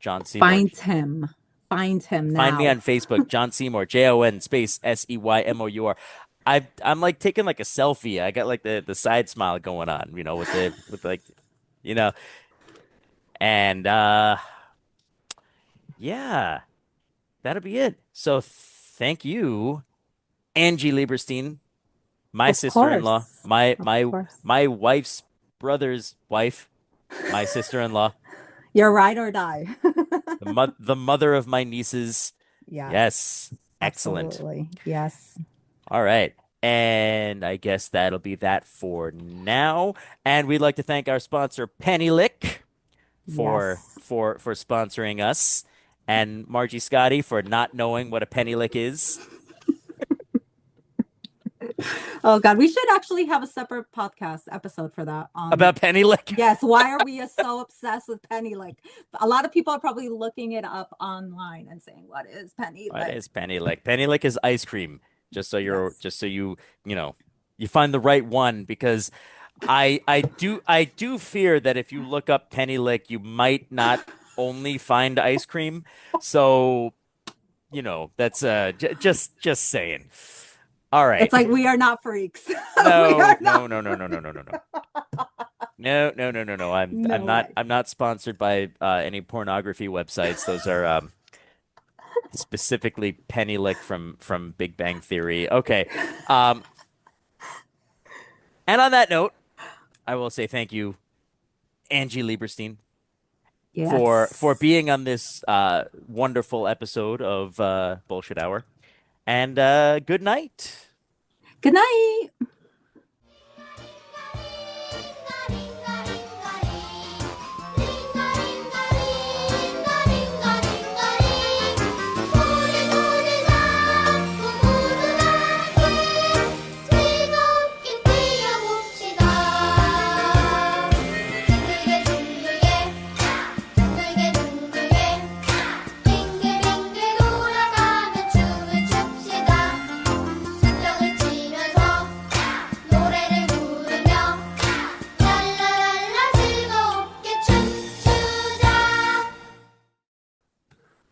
John Seymour. Find him. Find him Find me now. on Facebook, John Seymour, Jon space Seymour. I'm like taking like a selfie. I got like the side smile going on, with like, you know, and yeah, that'll be it. So thank you, Angie Lieberstein, my Of sister-in-law, course. my Of my course. my wife's brother's wife, my sister-in-law, You're ride or die. the mother of my nieces. Yes. Yes, excellent. Absolutely. Yes. All right. And I guess that'll be that for now. And we'd like to thank our sponsor, Pennylick, for Yes. for sponsoring us, and Margie Scotty for not knowing what a Pennylick is. Oh God, we should actually have a separate podcast episode for that. About Pennylick. Yes, why are we so obsessed with Penny Lick? A lot of people are probably looking it up online and saying, "What is Penny What Lick?" is Pennylick? Pennylick is ice cream. Yes. Just so you find the right one, because I do fear that if you look up Pennylick, you might not only find ice cream. So, that's just saying. All right. It's like we are not freaks. We No, are not. no, no, no, no, no, no, no, no. No, no, no, no, no. I'm No not way. I'm not sponsored by any pornography websites. Those are specifically Pennylick from Big Bang Theory. Okay. Um, and on that note, I will say thank you, Angie Lieberstein, for Yes. being on this wonderful episode of Bullshit Hour. And good night. Good night.